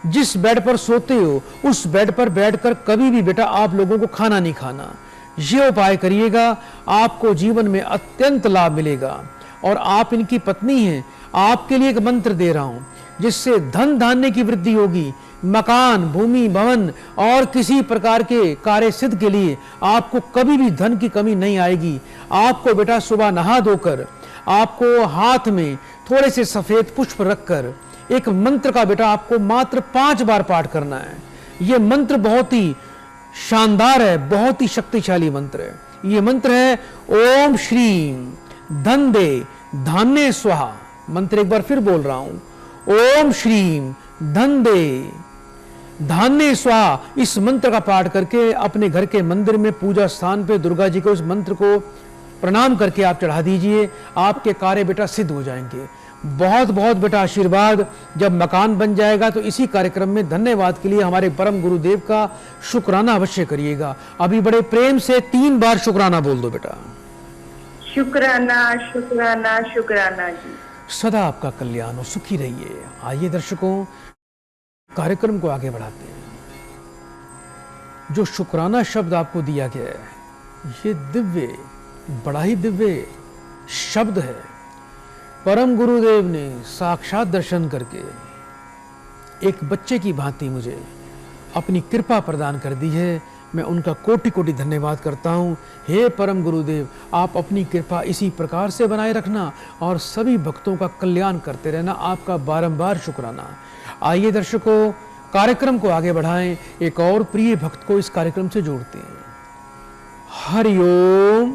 जिस बेड पर सोते हो उस बेड पर बैठकर कभी भी बेटा आप लोगों को खाना नहीं खाना। ये उपाय करिएगा, आपको जीवन में अत्यंत लाभ मिलेगा। और आप इनकी पत्नी हैं, आपके लिए एक मंत्र दे रहा हूं जिससे धन धान्य की वृद्धि होगी। मकान, भूमि, भवन और किसी प्रकार के कार्य सिद्ध के लिए आपको कभी भी धन की कमी नहीं आएगी। आपको बेटा सुबह नहा धोकर आपको हाथ में थोड़े से सफेद पुष्प रखकर एक मंत्र का बेटा आपको मात्र 5 बार पाठ करना है। यह मंत्र बहुत ही शानदार है, बहुत ही शक्तिशाली मंत्र है। यह मंत्र है ओम श्रीम धन दे धान्य स्वाहा। मंत्र एक बार फिर बोल रहा हूं, ओम श्रीम धन दे धान्य स्वाहा। इस मंत्र का पाठ करके अपने घर के मंदिर में पूजा स्थान पे दुर्गा जी को इस मंत्र को प्रणाम करके आप चढ़ा दीजिए। आपके कार्य बेटा सिद्ध हो जाएंगे। बहुत बहुत बेटा आशीर्वाद। जब मकान बन जाएगा तो इसी कार्यक्रम में धन्यवाद के लिए हमारे परम गुरुदेव का शुक्राना अवश्य करिएगा। अभी बड़े प्रेम से 3 बार शुक्राना बोल दो बेटा। शुक्राना शुक्राना शुक्राना जी। सदा आपका कल्याण हो, सुखी रहिए। आइए दर्शकों, कार्यक्रम को आगे बढ़ाते हैं। जो शुक्राना शब्द आपको दिया गया है, ये दिव्य, बड़ा ही दिव्य शब्द है। परम गुरुदेव ने साक्षात दर्शन करके एक बच्चे की भांति मुझे अपनी कृपा प्रदान कर दी है। मैं उनका कोटि कोटि धन्यवाद करता हूँ। हे परम गुरुदेव, आप अपनी कृपा इसी प्रकार से बनाए रखना और सभी भक्तों का कल्याण करते रहना। आपका बारंबार शुक्राना। आइए दर्शकों, कार्यक्रम को आगे बढ़ाएं। एक और प्रिय भक्त को इस कार्यक्रम से जोड़ते हैं। हरिओम।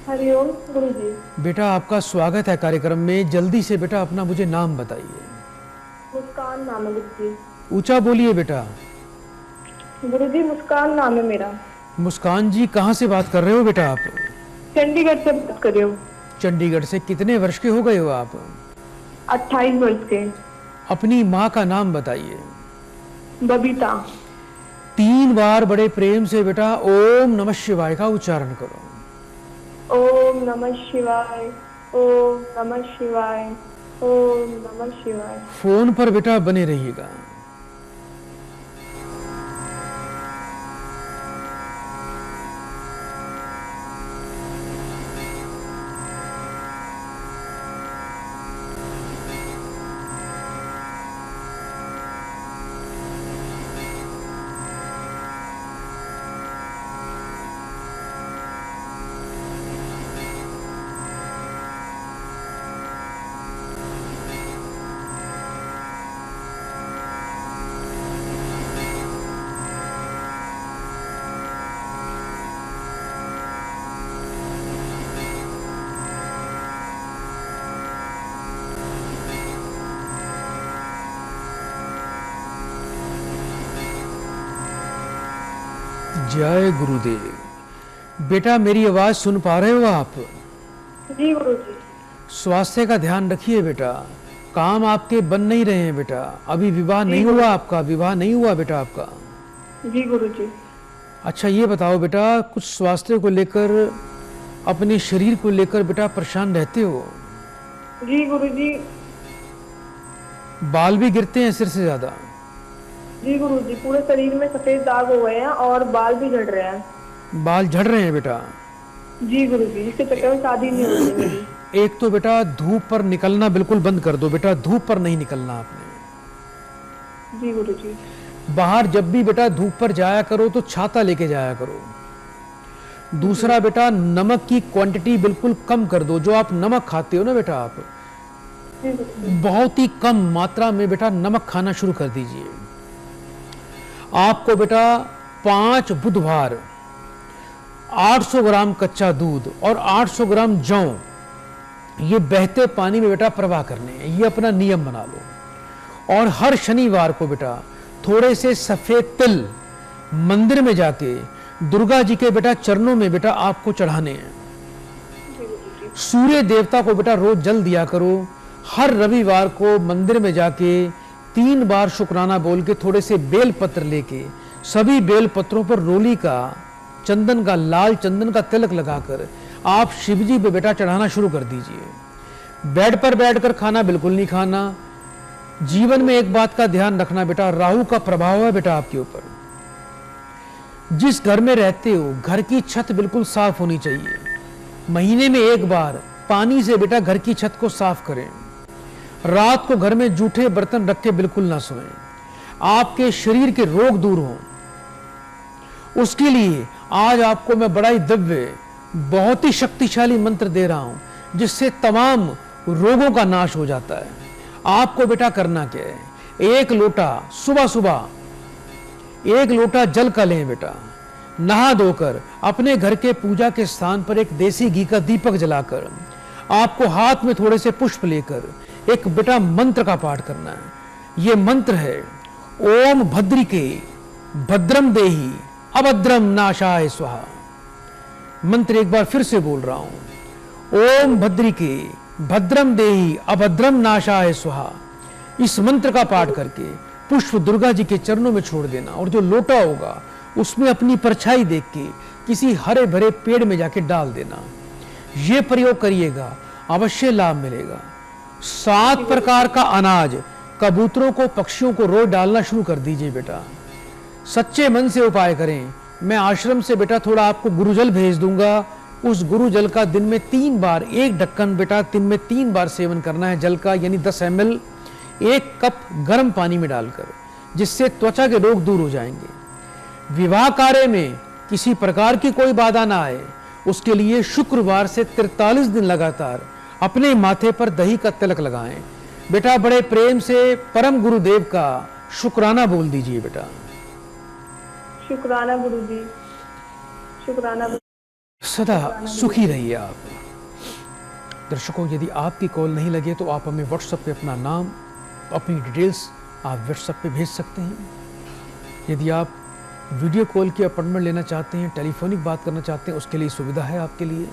हरिओम गुरुजी। बेटा आपका स्वागत है कार्यक्रम में। जल्दी से बेटा अपना मुझे नाम बताइए। मुस्कान नाम है गुरुजी। ऊंचा बोलिए बेटा। गुरुजी मुस्कान नाम है मेरा। मुस्कान जी कहाँ से बात कर रहे हो बेटा आप? चंडीगढ़ से बात कर रही हूँ। चंडीगढ़ से। कितने वर्ष के हो गए हो आप? 28 वर्ष के। अपनी माँ का नाम बताइए। बबीता। 3 बार बड़े प्रेम से बेटा ओम नमः शिवाय का उच्चारण करो। ओम नमः शिवाय, ओम नमः शिवाय, ओम नमः शिवाय। फोन पर बेटा बने रहिएगा। जय गुरुदेव। बेटा मेरी आवाज सुन पा रहे हो आप? जी गुरुजी। स्वास्थ्य का ध्यान रखिए बेटा। काम आपके बन नहीं रहे हैं बेटा। अभी विवाह नहीं हुआ आपका? विवाह नहीं हुआ बेटा आपका? जी गुरुजी। अच्छा ये बताओ बेटा, कुछ स्वास्थ्य को लेकर, अपने शरीर को लेकर बेटा परेशान रहते हो? जी गुरुजी। बाल भी गिरते हैं सिर से ज्यादा? जी गुरुजी, पूरे शरीर में सफेद दाग हो गए हैं और बाल भी झड़ रहे हैं। बाल झड़ रहे हैं बेटा? जी गुरुजी, इसके चक्कर में शादी नहीं हो रही मेरी। एक तो बेटा धूप पर निकलना बिल्कुल बंद कर दो बेटा। धूप पर नहीं निकलना आपने। जी गुरुजी। बाहर जब भी बेटा धूप पर जाया करो तो छाता लेके जाया करो। दूसरा बेटा, नमक की क्वांटिटी बिल्कुल कम कर दो। जो आप नमक खाते हो ना बेटा, आप बहुत ही कम मात्रा में बेटा नमक खाना शुरू कर दीजिए। आपको बेटा 5 बुधवार 800 ग्राम कच्चा दूध और 800 ग्राम जौ ये बहते पानी में बेटा प्रवाह करने हैं। ये अपना नियम बना लो। और हर शनिवार को बेटा थोड़े से सफेद तिल मंदिर में जाके दुर्गा जी के बेटा चरणों में बेटा आपको चढ़ाने हैं। सूर्य देवता को बेटा रोज जल दिया करो। हर रविवार को मंदिर में जाके 3 बार शुक्राना बोल के थोड़े से बेल पत्र लेके सभी बेल पत्रों पर रोली का, चंदन का, लाल चंदन का तिलक लगाकर आप शिव जी पे बेटा चढ़ाना शुरू कर दीजिए। बेड पर बैठकर खाना बिल्कुल नहीं खाना। जीवन में एक बात का ध्यान रखना बेटा, राहु का प्रभाव है बेटा आपके ऊपर। जिस घर में रहते हो घर की छत बिल्कुल साफ होनी चाहिए। महीने में 1 बार पानी से बेटा घर की छत को साफ करें। रात को घर में जूठे बर्तन रख के बिल्कुल ना सोएं। आपके शरीर के रोग दूर हों, उसके लिए आज आपको मैं बड़ा ही दिव्य, बहुत ही शक्तिशाली मंत्र दे रहा हूं जिससे तमाम रोगों का नाश हो जाता है। आपको बेटा करना क्या है, 1 लोटा सुबह सुबह 1 लोटा जल का लें बेटा। नहा धोकर अपने घर के पूजा के स्थान पर एक देसी घी का दीपक जलाकर आपको हाथ में थोड़े से पुष्प लेकर एक बेटा मंत्र का पाठ करना है। यह मंत्र है, ओम भद्रिके भद्रम देहि अभद्रम नाशाय स्वाहा। मंत्र एक बार फिर से बोल रहा हूं, ओम भद्रिके भद्रम देहि अभद्रम नाशाय स्वाहा। इस मंत्र का पाठ करके पुष्प दुर्गा जी के चरणों में छोड़ देना और जो लोटा होगा उसमें अपनी परछाई देख के किसी हरे भरे पेड़ में जाके डाल देना। यह प्रयोग करिएगा, अवश्य लाभ मिलेगा। 7 प्रकार का अनाज कबूतरों को, पक्षियों को रोज डालना शुरू कर दीजिए बेटा। सच्चे मन से उपाय करें। मैं आश्रम से बेटा थोड़ा आपको गुरुजल भेज दूंगा। उस गुरुजल का दिन में 3 बार 1 ढक्कन बेटा दिन में 3 बार सेवन करना है जल का, यानी 10 ml 1 कप गर्म पानी में डालकर, जिससे त्वचा के रोग दूर हो जाएंगे। विवाह कार्य में किसी प्रकार की कोई बाधा ना आए, उसके लिए शुक्रवार से 43 दिन लगातार अपने माथे पर दही का तिलक लगाएं। बेटा बड़े प्रेम से परम गुरुदेव का शुक्राना बोल दीजिए बेटा। शुक्राना गुरुजी, शुक्राना। सदा सुखी रहिए आप। दर्शकों, यदि आपकी कॉल नहीं लगे तो आप हमें व्हाट्सएप पे अपना नाम, अपनी डिटेल्स आप व्हाट्सएप पे भेज सकते हैं। यदि आप वीडियो कॉल की अपॉइंटमेंट लेना चाहते हैं, टेलीफोनिक बात करना चाहते हैं, उसके लिए सुविधा है आपके लिए,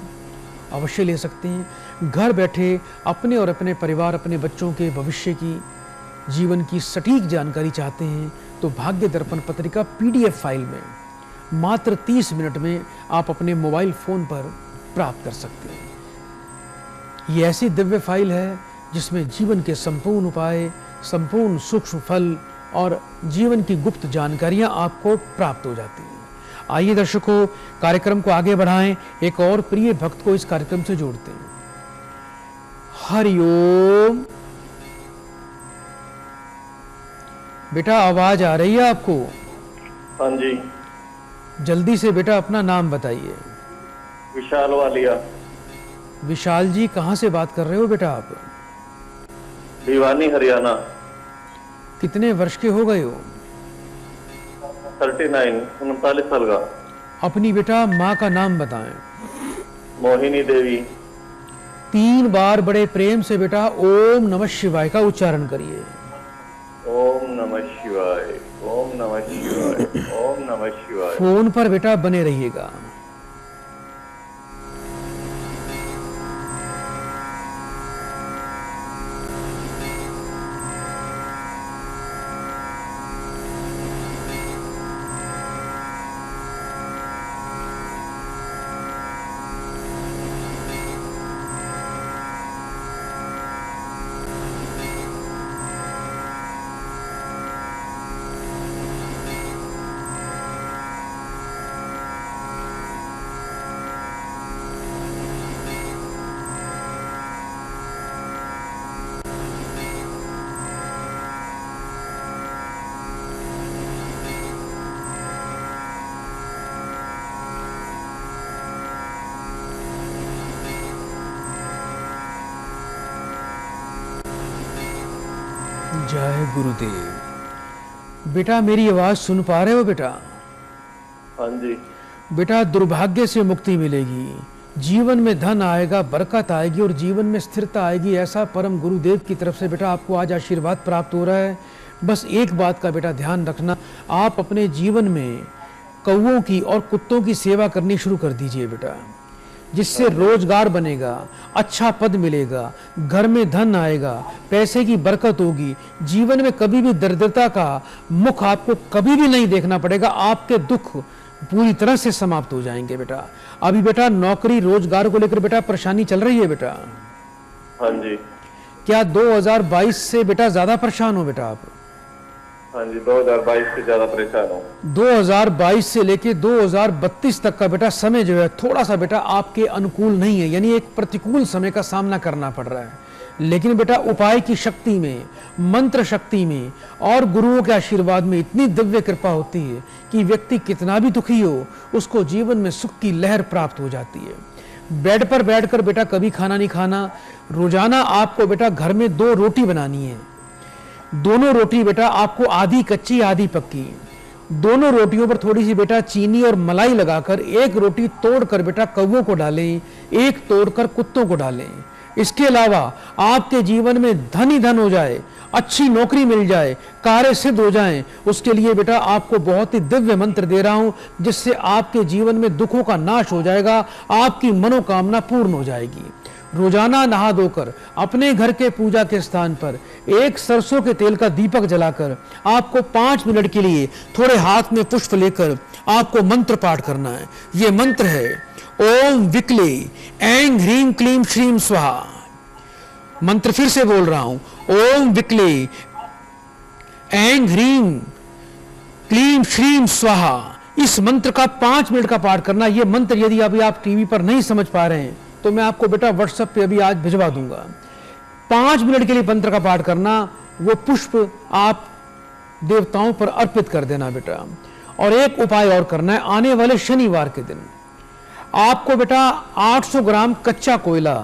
अवश्य ले सकते हैं। घर बैठे अपने और अपने परिवार, अपने बच्चों के भविष्य की, जीवन की सटीक जानकारी चाहते हैं तो भाग्य दर्पण पत्रिका PDF फाइल में मात्र 30 मिनट में आप अपने मोबाइल फ़ोन पर प्राप्त कर सकते हैं। ये ऐसी दिव्य फाइल है जिसमें जीवन के संपूर्ण उपाय, संपूर्ण सूक्ष्म फल और जीवन की गुप्त जानकारियां आपको प्राप्त हो जाती हैं। आइए दर्शकों, कार्यक्रम को आगे बढ़ाएं, एक और प्रिय भक्त को इस कार्यक्रम से जोड़ते हैं। हरिओम। बेटा आवाज आ रही है आपको? हाँ जी। जल्दी से बेटा अपना नाम बताइए। विशाल वालिया। विशाल जी, कहाँ से बात कर रहे हो बेटा आप? भिवानी हरियाणा। कितने वर्ष के हो गए हो? 39, 39 साल का। अपनी बेटा माँ का नाम बताएं। मोहिनी देवी। 3 बार बड़े प्रेम से बेटा ओम नमः शिवाय का उच्चारण करिए। ओम नमः शिवाय, ओम नमः शिवाय, ओम नमः शिवाय। फोन पर बेटा बने रहिएगा। जय गुरुदेव। बेटा मेरी आवाज सुन पा रहे हो बेटा? हाँ जी। बेटा दुर्भाग्य से मुक्ति मिलेगी, जीवन में धन आएगा, बरकत आएगी और जीवन में स्थिरता आएगी, ऐसा परम गुरुदेव की तरफ से बेटा आपको आज आशीर्वाद प्राप्त हो रहा है। बस एक बात का बेटा ध्यान रखना, आप अपने जीवन में कौओं की और कुत्तों की सेवा करनी शुरू कर दीजिए बेटा, जिससे रोजगार बनेगा, अच्छा पद मिलेगा, घर में धन आएगा, पैसे की बरकत होगी, जीवन में कभी भी दरिद्रता का मुख आपको कभी भी नहीं देखना पड़ेगा, आपके दुख पूरी तरह से समाप्त हो जाएंगे बेटा। अभी बेटा नौकरी रोजगार को लेकर बेटा परेशानी चल रही है बेटा? हाँ जी। क्या 2022 से बेटा ज्यादा परेशान हो बेटा आप? हाँ जी, 2022 से ज्यादा परेशान हूँ। 2022 से लेके 2032 तक का बेटा समय जो है थोड़ा सा बेटा आपके अनुकूल नहीं है, यानी एक प्रतिकूल समय का सामना करना पड़ रहा है। लेकिन बेटा उपाय की शक्ति में, मंत्र शक्ति में और गुरुओं के आशीर्वाद में इतनी दिव्य कृपा होती है कि व्यक्ति कितना भी दुखी हो उसको जीवन में सुख की लहर प्राप्त हो जाती है। बेड पर बैठकर बेटा कभी खाना नहीं खाना, रोजाना आपको बेटा घर में 2 रोटी बनानी है। दोनों रोटी बेटा आपको आधी कच्ची आधी पक्की, दोनों रोटियों पर थोड़ी सी बेटा चीनी और मलाई लगाकर एक रोटी तोड़कर बेटा कौवों को डालें, एक तोड़कर कुत्तों को डालें। इसके अलावा आपके जीवन में धन ही धन हो जाए, अच्छी नौकरी मिल जाए, कार्य सिद्ध हो जाएं, उसके लिए बेटा आपको बहुत ही दिव्य मंत्र दे रहा हूं, जिससे आपके जीवन में दुखों का नाश हो जाएगा, आपकी मनोकामना पूर्ण हो जाएगी। रोजाना नहा धोकर अपने घर के पूजा के स्थान पर एक सरसों के तेल का दीपक जलाकर आपको 5 मिनट के लिए थोड़े हाथ में पुष्प लेकर आपको मंत्र पाठ करना है। यह मंत्र है ओम विक्ले ऐं ह्रीं क्लीं श्रीं स्वाहा। मंत्र फिर से बोल रहा हूं, ओम विक्ले ऐं ह्रीं क्लीं श्रीं स्वाहा। इस मंत्र का 5 मिनट का पाठ करना। यह मंत्र यदि अभी आप टीवी पर नहीं समझ पा रहे हैं तो मैं आपको बेटा व्हाट्सएप पे अभी आज भिजवा दूंगा। 5 मिनट के लिए मंत्र का पाठ करना, वो पुष्प आप देवताओं पर अर्पित कर देना बेटा। और एक उपाय और करना है, आने वाले शनिवार के दिन आपको बेटा 800 ग्राम कच्चा कोयला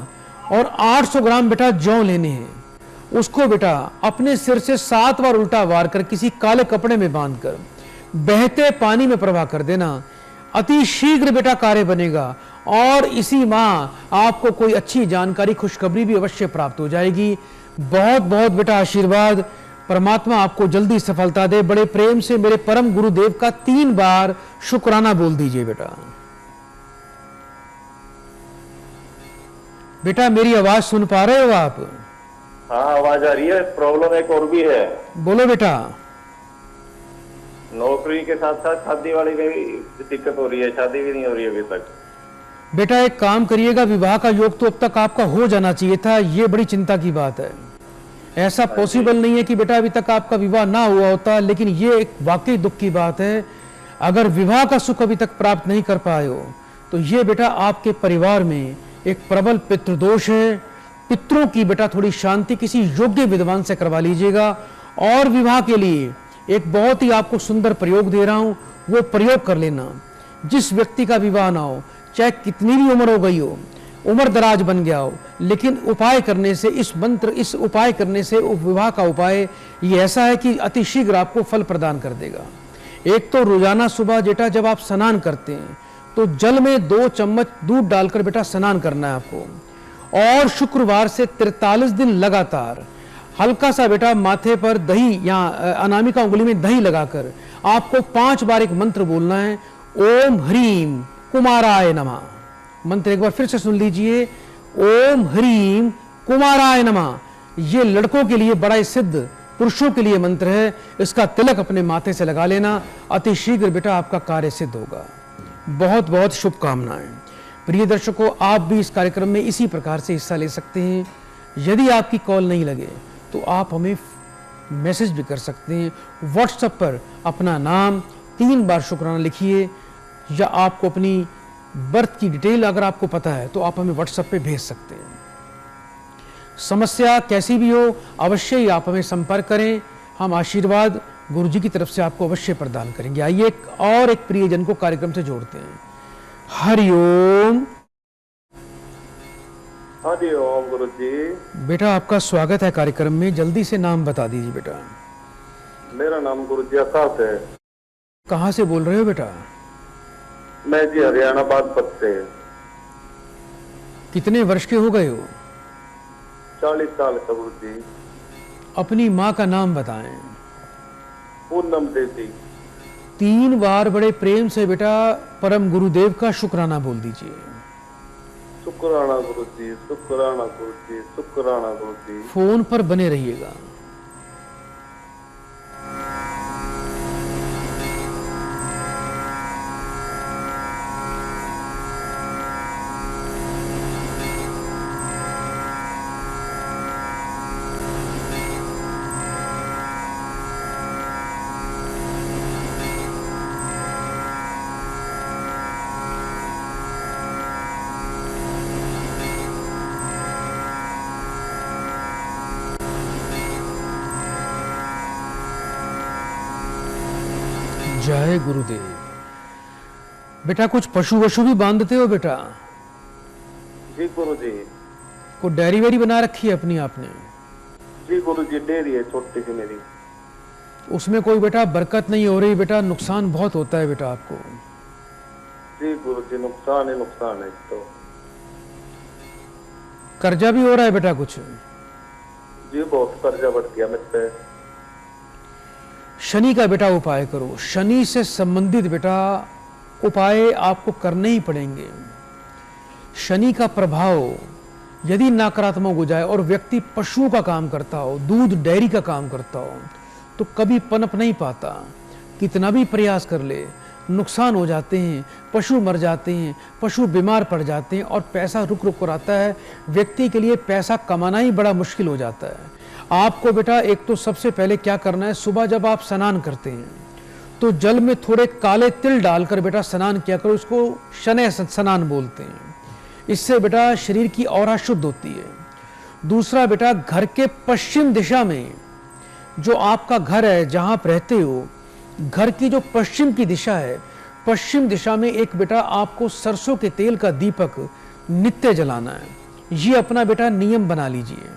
और 800 ग्राम बेटा जौ लेने हैं। उसको बेटा अपने सिर से 7 बार उल्टा वार कर किसी काले कपड़े में बांधकर बहते पानी में प्रवाह कर देना। अति शीघ्र बेटा कार्य बनेगा और इसी माह आपको कोई अच्छी जानकारी, खुशखबरी भी अवश्य प्राप्त हो जाएगी। बहुत बहुत बेटा आशीर्वाद परमात्मा आपको जल्दी सफलता दे। बड़े प्रेम से मेरे परम गुरुदेव का 3 बार शुक्राना बोल दीजिए बेटा। बेटा मेरी आवाज सुन पा रहे हो आप? हाँ आवाज आ रही है। प्रॉब्लम एक और भी है। बोलो बेटा। नौकरी के साथ साथ शादी वाली में भी दिक्कत हो रही है, शादी भी नहीं हो रही अभी तक। बेटा एक काम करिएगा, विवाह का योग तो अब तक आपका हो जाना चाहिए था, ये बड़ी चिंता की बात है। ऐसा पॉसिबल नहीं है कि बेटा अभी तक आपका विवाह ना हुआ होता, लेकिन ये एक वाकई दुख की बात है। अगर विवाह का सुख अभी तक प्राप्त नहीं कर पाए हो तो ये बेटा आपके परिवार में एक प्रबल पितृदोष है। पितरों की बेटा थोड़ी शांति किसी योग्य विद्वान से करवा लीजिएगा। और विवाह के लिए एक बहुत ही आपको सुंदर प्रयोग दे रहा हूं, वो प्रयोग कर लेना। जिस व्यक्ति का विवाह ना हो, चाहे कितनी भी उम्र हो गई हो, उम्र दराज बन गया हो, लेकिन उपाय करने से इस उपाय करने से विवाह का उपाय ये ऐसा है कि अति शीघ्र आपको फल प्रदान कर देगा। एक तो रोजाना सुबह बेटा जब आप स्नान करते हैं तो जल में 2 चम्मच दूध डालकर बेटा स्नान करना है आपको। और शुक्रवार से 43 दिन लगातार हल्का सा बेटा माथे पर दही या अनामिका उंगली में दही लगाकर आपको 5 बार एक मंत्र बोलना है, ओम ह्रीम कुमाराय नमः। मंत्र एक बार फिर से सुन लीजिए, ओम ह्रीम कुमाराय नमः। ये लड़कों के लिए बड़ा सिद्ध, पुरुषों के लिए मंत्र है। इसका तिलक अपने माथे से लगा लेना, अति शीघ्र बेटा आपका कार्य सिद्ध होगा। बहुत बहुत शुभकामनाएं। प्रिय दर्शकों, आप भी इस कार्यक्रम में इसी प्रकार से हिस्सा ले सकते हैं। यदि आपकी कॉल नहीं लगे तो आप हमें मैसेज भी कर सकते हैं। व्हाट्सएप पर अपना नाम 3 बार शुक्राना लिखिए, या आपको अपनी बर्थ की डिटेल अगर आपको पता है तो आप हमें व्हाट्सएप पे भेज सकते हैं। समस्या कैसी भी हो अवश्य ही आप हमें संपर्क करें, हम आशीर्वाद गुरुजी की तरफ से आपको अवश्य प्रदान करेंगे। आइए एक प्रियजन को कार्यक्रम से जोड़ते हैं। हरिओम। हरिओम गुरुजी। बेटा आपका स्वागत है कार्यक्रम में, जल्दी से नाम बता दीजिए बेटा। मेरा नाम गुरुजी आकाश है। कहाँ से बोल रहे हो बेटा? मैं जी हरियाणा बागपत से। कितने वर्ष के हो गए हो? 40 साल का गुरुजी। अपनी माँ का नाम बताएं। पूनम देवी। 3 बार बड़े प्रेम से बेटा परम गुरुदेव का शुक्राना बोल दीजिए। शुक्राना गुरुजी, शुक्राना गुरुजी, शुक्राना गुरुजी। फोन पर बने रहिएगा। जय गुरुदेव। बेटा कुछ पशु वशु भी बांधते हो बेटा? जी गुरुजी। कोई डेयरी वेरी बना रखी है अपनी आपने? जी गुरुजी, डेयरी है छोटी सी मेरी। उसमें कोई बेटा बरकत नहीं हो रही बेटा, नुकसान बहुत होता है बेटा आपको। जी गुरुजी, नुकसान है तो। कर्जा भी हो रहा है बेटा कुछ? जी बहुत कर्जा बढ़ गया मुझ पे। शनि का बेटा उपाय करो। शनि से संबंधित बेटा उपाय आपको करने ही पड़ेंगे। शनि का प्रभाव यदि नकारात्मक हो जाए और व्यक्ति पशुओं का काम करता हो, दूध डेयरी का काम करता हो, तो कभी पनप नहीं पाता। कितना भी प्रयास कर ले नुकसान हो जाते हैं, पशु मर जाते हैं, पशु बीमार पड़ जाते हैं और पैसा रुक रुक कर आता है। व्यक्ति के लिए पैसा कमाना ही बड़ा मुश्किल हो जाता है। आपको बेटा एक तो सबसे पहले क्या करना है, सुबह जब आप स्नान करते हैं तो जल में थोड़े काले तिल डालकर बेटा स्नान किया करो। इसको शनय स्नान बोलते हैं। इससे बेटा शरीर की औरा शुद्ध होती है। दूसरा बेटा, घर के पश्चिम दिशा में जो आपका घर है, जहां आप रहते हो, घर की जो पश्चिम की दिशा है, पश्चिम दिशा में एक बेटा आपको सरसों के तेल का दीपक नित्य जलाना है। ये अपना बेटा नियम बना लीजिए।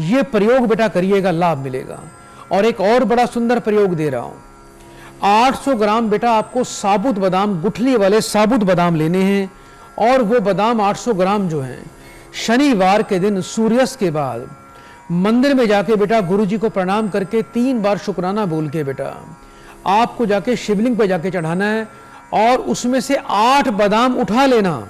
ये प्रयोग बेटा करिएगा, लाभ मिलेगा। और एक और बड़ा सुंदर प्रयोग दे रहा हूं। 800 ग्राम बेटा आपको साबुत बादाम, गुठली वाले साबुत बादाम लेने हैं। और वो बादाम 800 ग्राम जो हैं, शनिवार के दिन सूर्यास्त के बाद मंदिर में जाके बेटा गुरु जी को प्रणाम करके 3 बार शुक्राना बोल के बेटा आपको जाके शिवलिंग पे जाके चढ़ाना है और उसमें से 8 बादाम उठा लेना।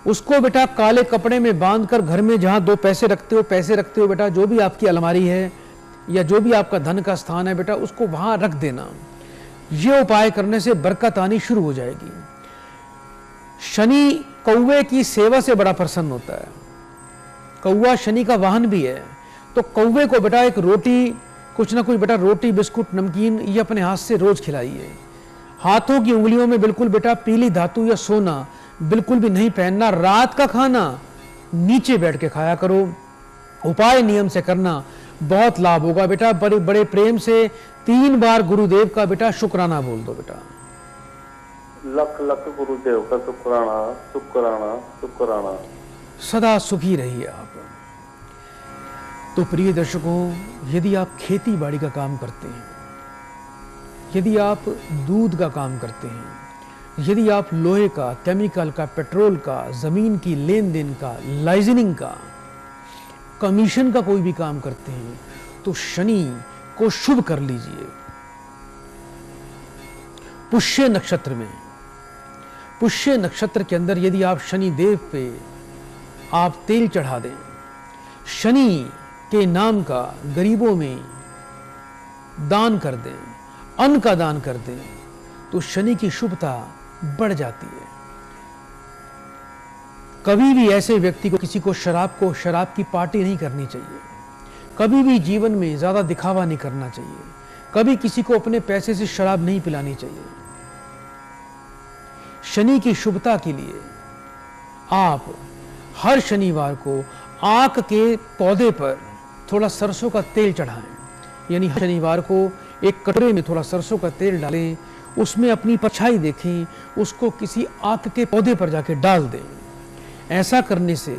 उसको बेटा काले कपड़े में बांधकर घर में जहां 2 पैसे रखते हो बेटा, जो भी आपकी अलमारी है या जो भी आपका धन का स्थान है बेटा, उसको वहां रख देना। ये उपाय करने से बरकत आनी शुरू हो जाएगी। शनि कौवे की सेवा से बड़ा प्रसन्न होता है। कौवा शनि का वाहन भी है। तो कौवे को बेटा एक रोटी, कुछ ना कुछ बेटा रोटी, बिस्कुट, नमकीन ये अपने हाथ से रोज खिलाइए। हाथों की उंगलियों में बिल्कुल बेटा पीली धातु या सोना बिल्कुल भी नहीं पहनना। रात का खाना नीचे बैठ के खाया करो। उपाय नियम से करना, बहुत लाभ होगा बेटा। बड़े बड़े प्रेम से 3 बार गुरुदेव का बेटा शुक्राना बोल दो बेटा। लख लख गुरुदेव का शुक्राना, शुक्राना, शुक्राना। सदा सुखी रहिए आप। तो प्रिय दर्शकों, यदि आप खेती बाड़ी का काम करते हैं, यदि आप दूध का काम करते हैं, यदि आप लोहे का, केमिकल का, पेट्रोल का, जमीन की लेन देन का, लाइजनिंग का, कमीशन का कोई भी काम करते हैं, तो शनि को शुभ कर लीजिए। पुष्य नक्षत्र में, पुष्य नक्षत्र के अंदर यदि आप शनि देव पे आप तेल चढ़ा दें, शनि के नाम का गरीबों में दान कर दें, अन्न का दान कर दें, तो शनि की शुभता बढ़ जाती है। कभी भी ऐसे व्यक्ति को, किसी को शराब की पार्टी नहीं करनी चाहिए। कभी भी जीवन में ज्यादा दिखावा नहीं करना चाहिए। कभी किसी को अपने पैसे से शराब नहीं पिलानी चाहिए। शनि की शुभता के लिए आप हर शनिवार को आक के पौधे पर थोड़ा सरसों का तेल चढ़ाएं। यानी हर शनिवार को एक कटोरे में थोड़ा सरसों का तेल डालें, उसमें अपनी परछाई देखें, उसको किसी आक के पौधे पर जाके डाल दें। ऐसा करने से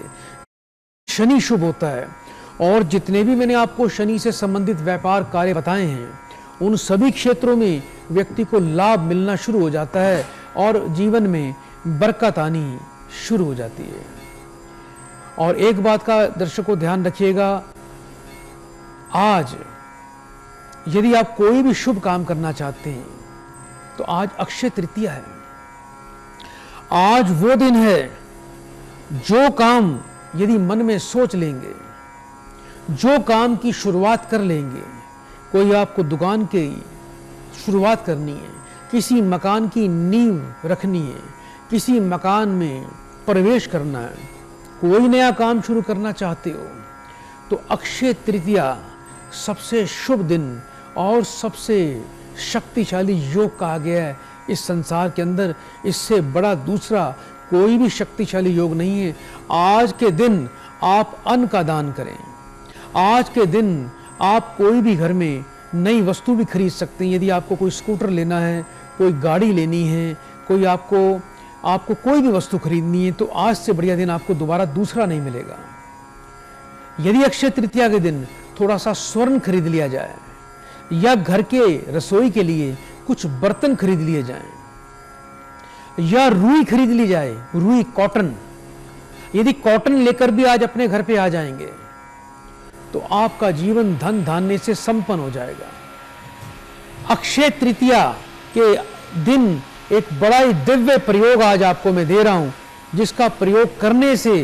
शनि शुभ होता है। और जितने भी मैंने आपको शनि से संबंधित व्यापार कार्य बताए हैं, उन सभी क्षेत्रों में व्यक्ति को लाभ मिलना शुरू हो जाता है और जीवन में बरकत आनी शुरू हो जाती है। और एक बात का दर्शकों ध्यान रखिएगा, आज यदि आप कोई भी शुभ काम करना चाहते हैं तो आज अक्षय तृतीया है। आज वो दिन है जो काम यदि मन में सोच लेंगे, जो काम की शुरुआत कर लेंगे, कोई आपको दुकान की शुरुआत करनी है, किसी मकान की नींव रखनी है, किसी मकान में प्रवेश करना है, कोई नया काम शुरू करना चाहते हो, तो अक्षय तृतीया सबसे शुभ दिन और सबसे शक्तिशाली योग कहा गया है इस संसार के अंदर। इससे बड़ा दूसरा कोई भी शक्तिशाली योग नहीं है। आज के दिन आप अन्न का दान करें। आज के दिन आप कोई भी घर में नई वस्तु भी खरीद सकते हैं। यदि आपको कोई स्कूटर लेना है, कोई गाड़ी लेनी है, कोई आपको कोई भी वस्तु खरीदनी है, तो आज से बढ़िया दिन आपको दोबारा दूसरा नहीं मिलेगा। यदि अक्षय तृतीया के दिन थोड़ा सा स्वर्ण खरीद लिया जाए या घर के रसोई के लिए कुछ बर्तन खरीद लिए जाएं या रुई खरीद ली जाए, रुई कॉटन, यदि कॉटन लेकर भी आज अपने घर पे आ जाएंगे तो आपका जीवन धन धान्य से संपन्न हो जाएगा। अक्षय तृतीया के दिन एक बड़ा ही दिव्य प्रयोग आज आपको मैं दे रहा हूं, जिसका प्रयोग करने से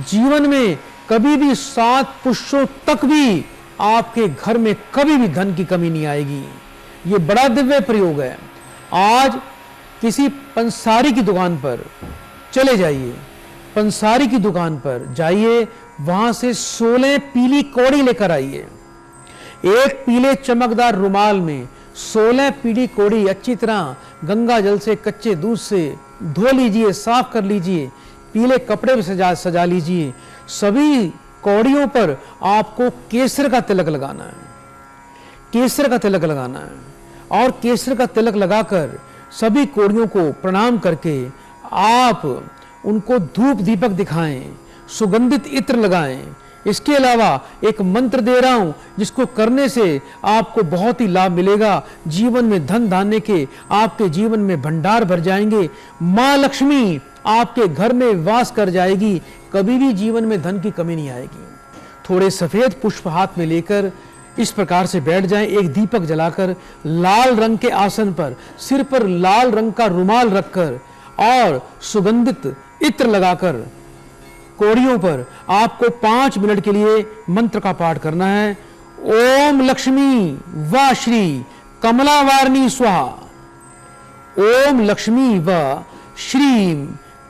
जीवन में कभी भी 7 पुरुषों तक भी आपके घर में कभी भी धन की कमी नहीं आएगी। ये बड़ा दिव्य प्रयोग है। आज किसी पंसारी की दुकान पर चले जाइए, पंसारी की दुकान पर जाइए, वहां से 16 पीली कौड़ी लेकर आइए। एक पीले चमकदार रुमाल में 16 पीली कौड़ी अच्छी तरह गंगा जल से, कच्चे दूध से धो लीजिए, साफ कर लीजिए, पीले कपड़े में सजा लीजिए। सभी कौड़ियों पर आपको केसर का तिलक लगाना है, केसर का तिलक लगाना है। और केसर का तिलक लगाकर सभी कौड़ियों को प्रणाम करके आप उनको धूप दीपक दिखाएं, सुगंधित इत्र लगाएं। इसके अलावा एक मंत्र दे रहा हूं जिसको करने से आपको बहुत ही लाभ मिलेगा। जीवन में धन धान्य के आपके जीवन में भंडार भर जाएंगे। मां लक्ष्मी आपके घर में वास कर जाएगी, कभी भी जीवन में धन की कमी नहीं आएगी। थोड़े सफेद पुष्प हाथ में लेकर इस प्रकार से बैठ जाएं, एक दीपक जलाकर लाल रंग के आसन पर, सिर पर लाल रंग का रुमाल रखकर और सुगंधित इत्र लगाकर कोड़ियों पर आपको 5 मिनट के लिए मंत्र का पाठ करना है। ओम लक्ष्मी व श्री कमला वारणी स्वाहा, ओम लक्ष्मी व श्री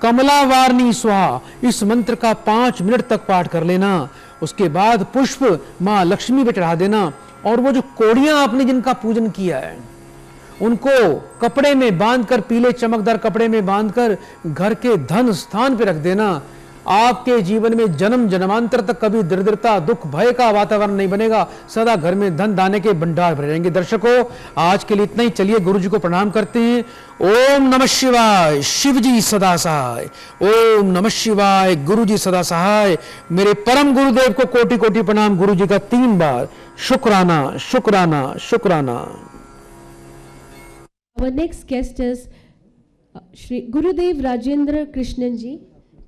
कमला वारणी स्वाहा, इस मंत्र का 5 मिनट तक पाठ कर लेना। उसके बाद पुष्प मां लक्ष्मी पे चढ़ा देना और वो जो कोड़ियां आपने जिनका पूजन किया है उनको कपड़े में बांधकर, पीले चमकदार कपड़े में बांधकर घर के धन स्थान पे रख देना। आपके जीवन में जन्म जन्मांतर तक कभी दरिद्रता, दुख, भय का वातावरण नहीं बनेगा, सदा घर में धन दाने के भंडार भरे रहेंगे। दर्शकों, आज के लिए इतना ही। चलिए गुरु जी को प्रणाम करते हैं। ओम नमः शिवाय, शिव जी सदा सहाय। ओम नमः शिवाय, गुरु जी सदा सहाय। मेरे परम गुरुदेव को कोटि कोटि प्रणाम। गुरु जी का 3 बार शुक्राना शुक्राना शुक्राना। Our next guest is Shri Gurudev Rajendra Krishnan ji.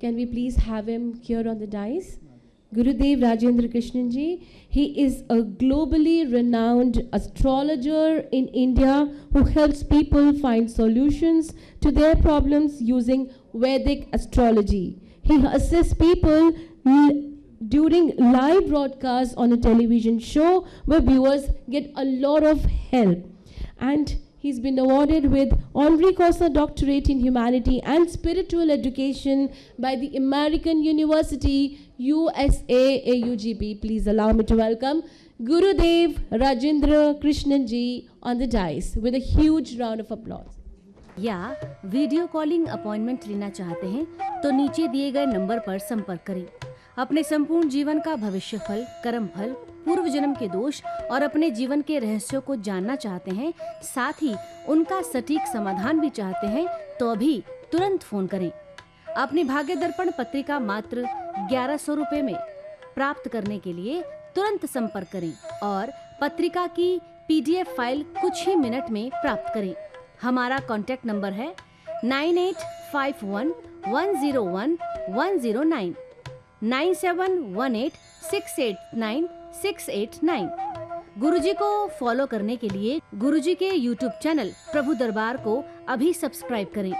Can we please have him here on the dais? Gurudev Rajendra Krishnan ji, he is a globally renowned astrologer in India who helps people find solutions to their problems using Vedic astrology. He assists people during live broadcasts on a television show where viewers get a lot of help. And he's been awarded with Honorary Causa Doctorate in Humanity and Spiritual Education by the American University, USA, AUGB. Please allow me to welcome Gurudev Rajendra Krishnan ji on the dais with a huge round of applause. या video calling appointment लेना चाहते हैं तो नीचे दिए गए number पर संपर्क करें। अपने संपूर्ण जीवन का भविष्य फल, कर्म फल, पूर्व जन्म के दोष और अपने जीवन के रहस्यों को जानना चाहते हैं, साथ ही उनका सटीक समाधान भी चाहते हैं, तो अभी तुरंत फोन करें। अपनी भाग्य दर्पण पत्रिका मात्र 1100 रुपए में प्राप्त करने के लिए तुरंत संपर्क करें और पत्रिका की PDF फाइल कुछ ही मिनट में प्राप्त करें। हमारा कॉन्टैक्ट नंबर है 9851101109 9718689689। गुरुजी को फॉलो करने के लिए गुरुजी के YouTube चैनल प्रभु दरबार को अभी सब्सक्राइब करें।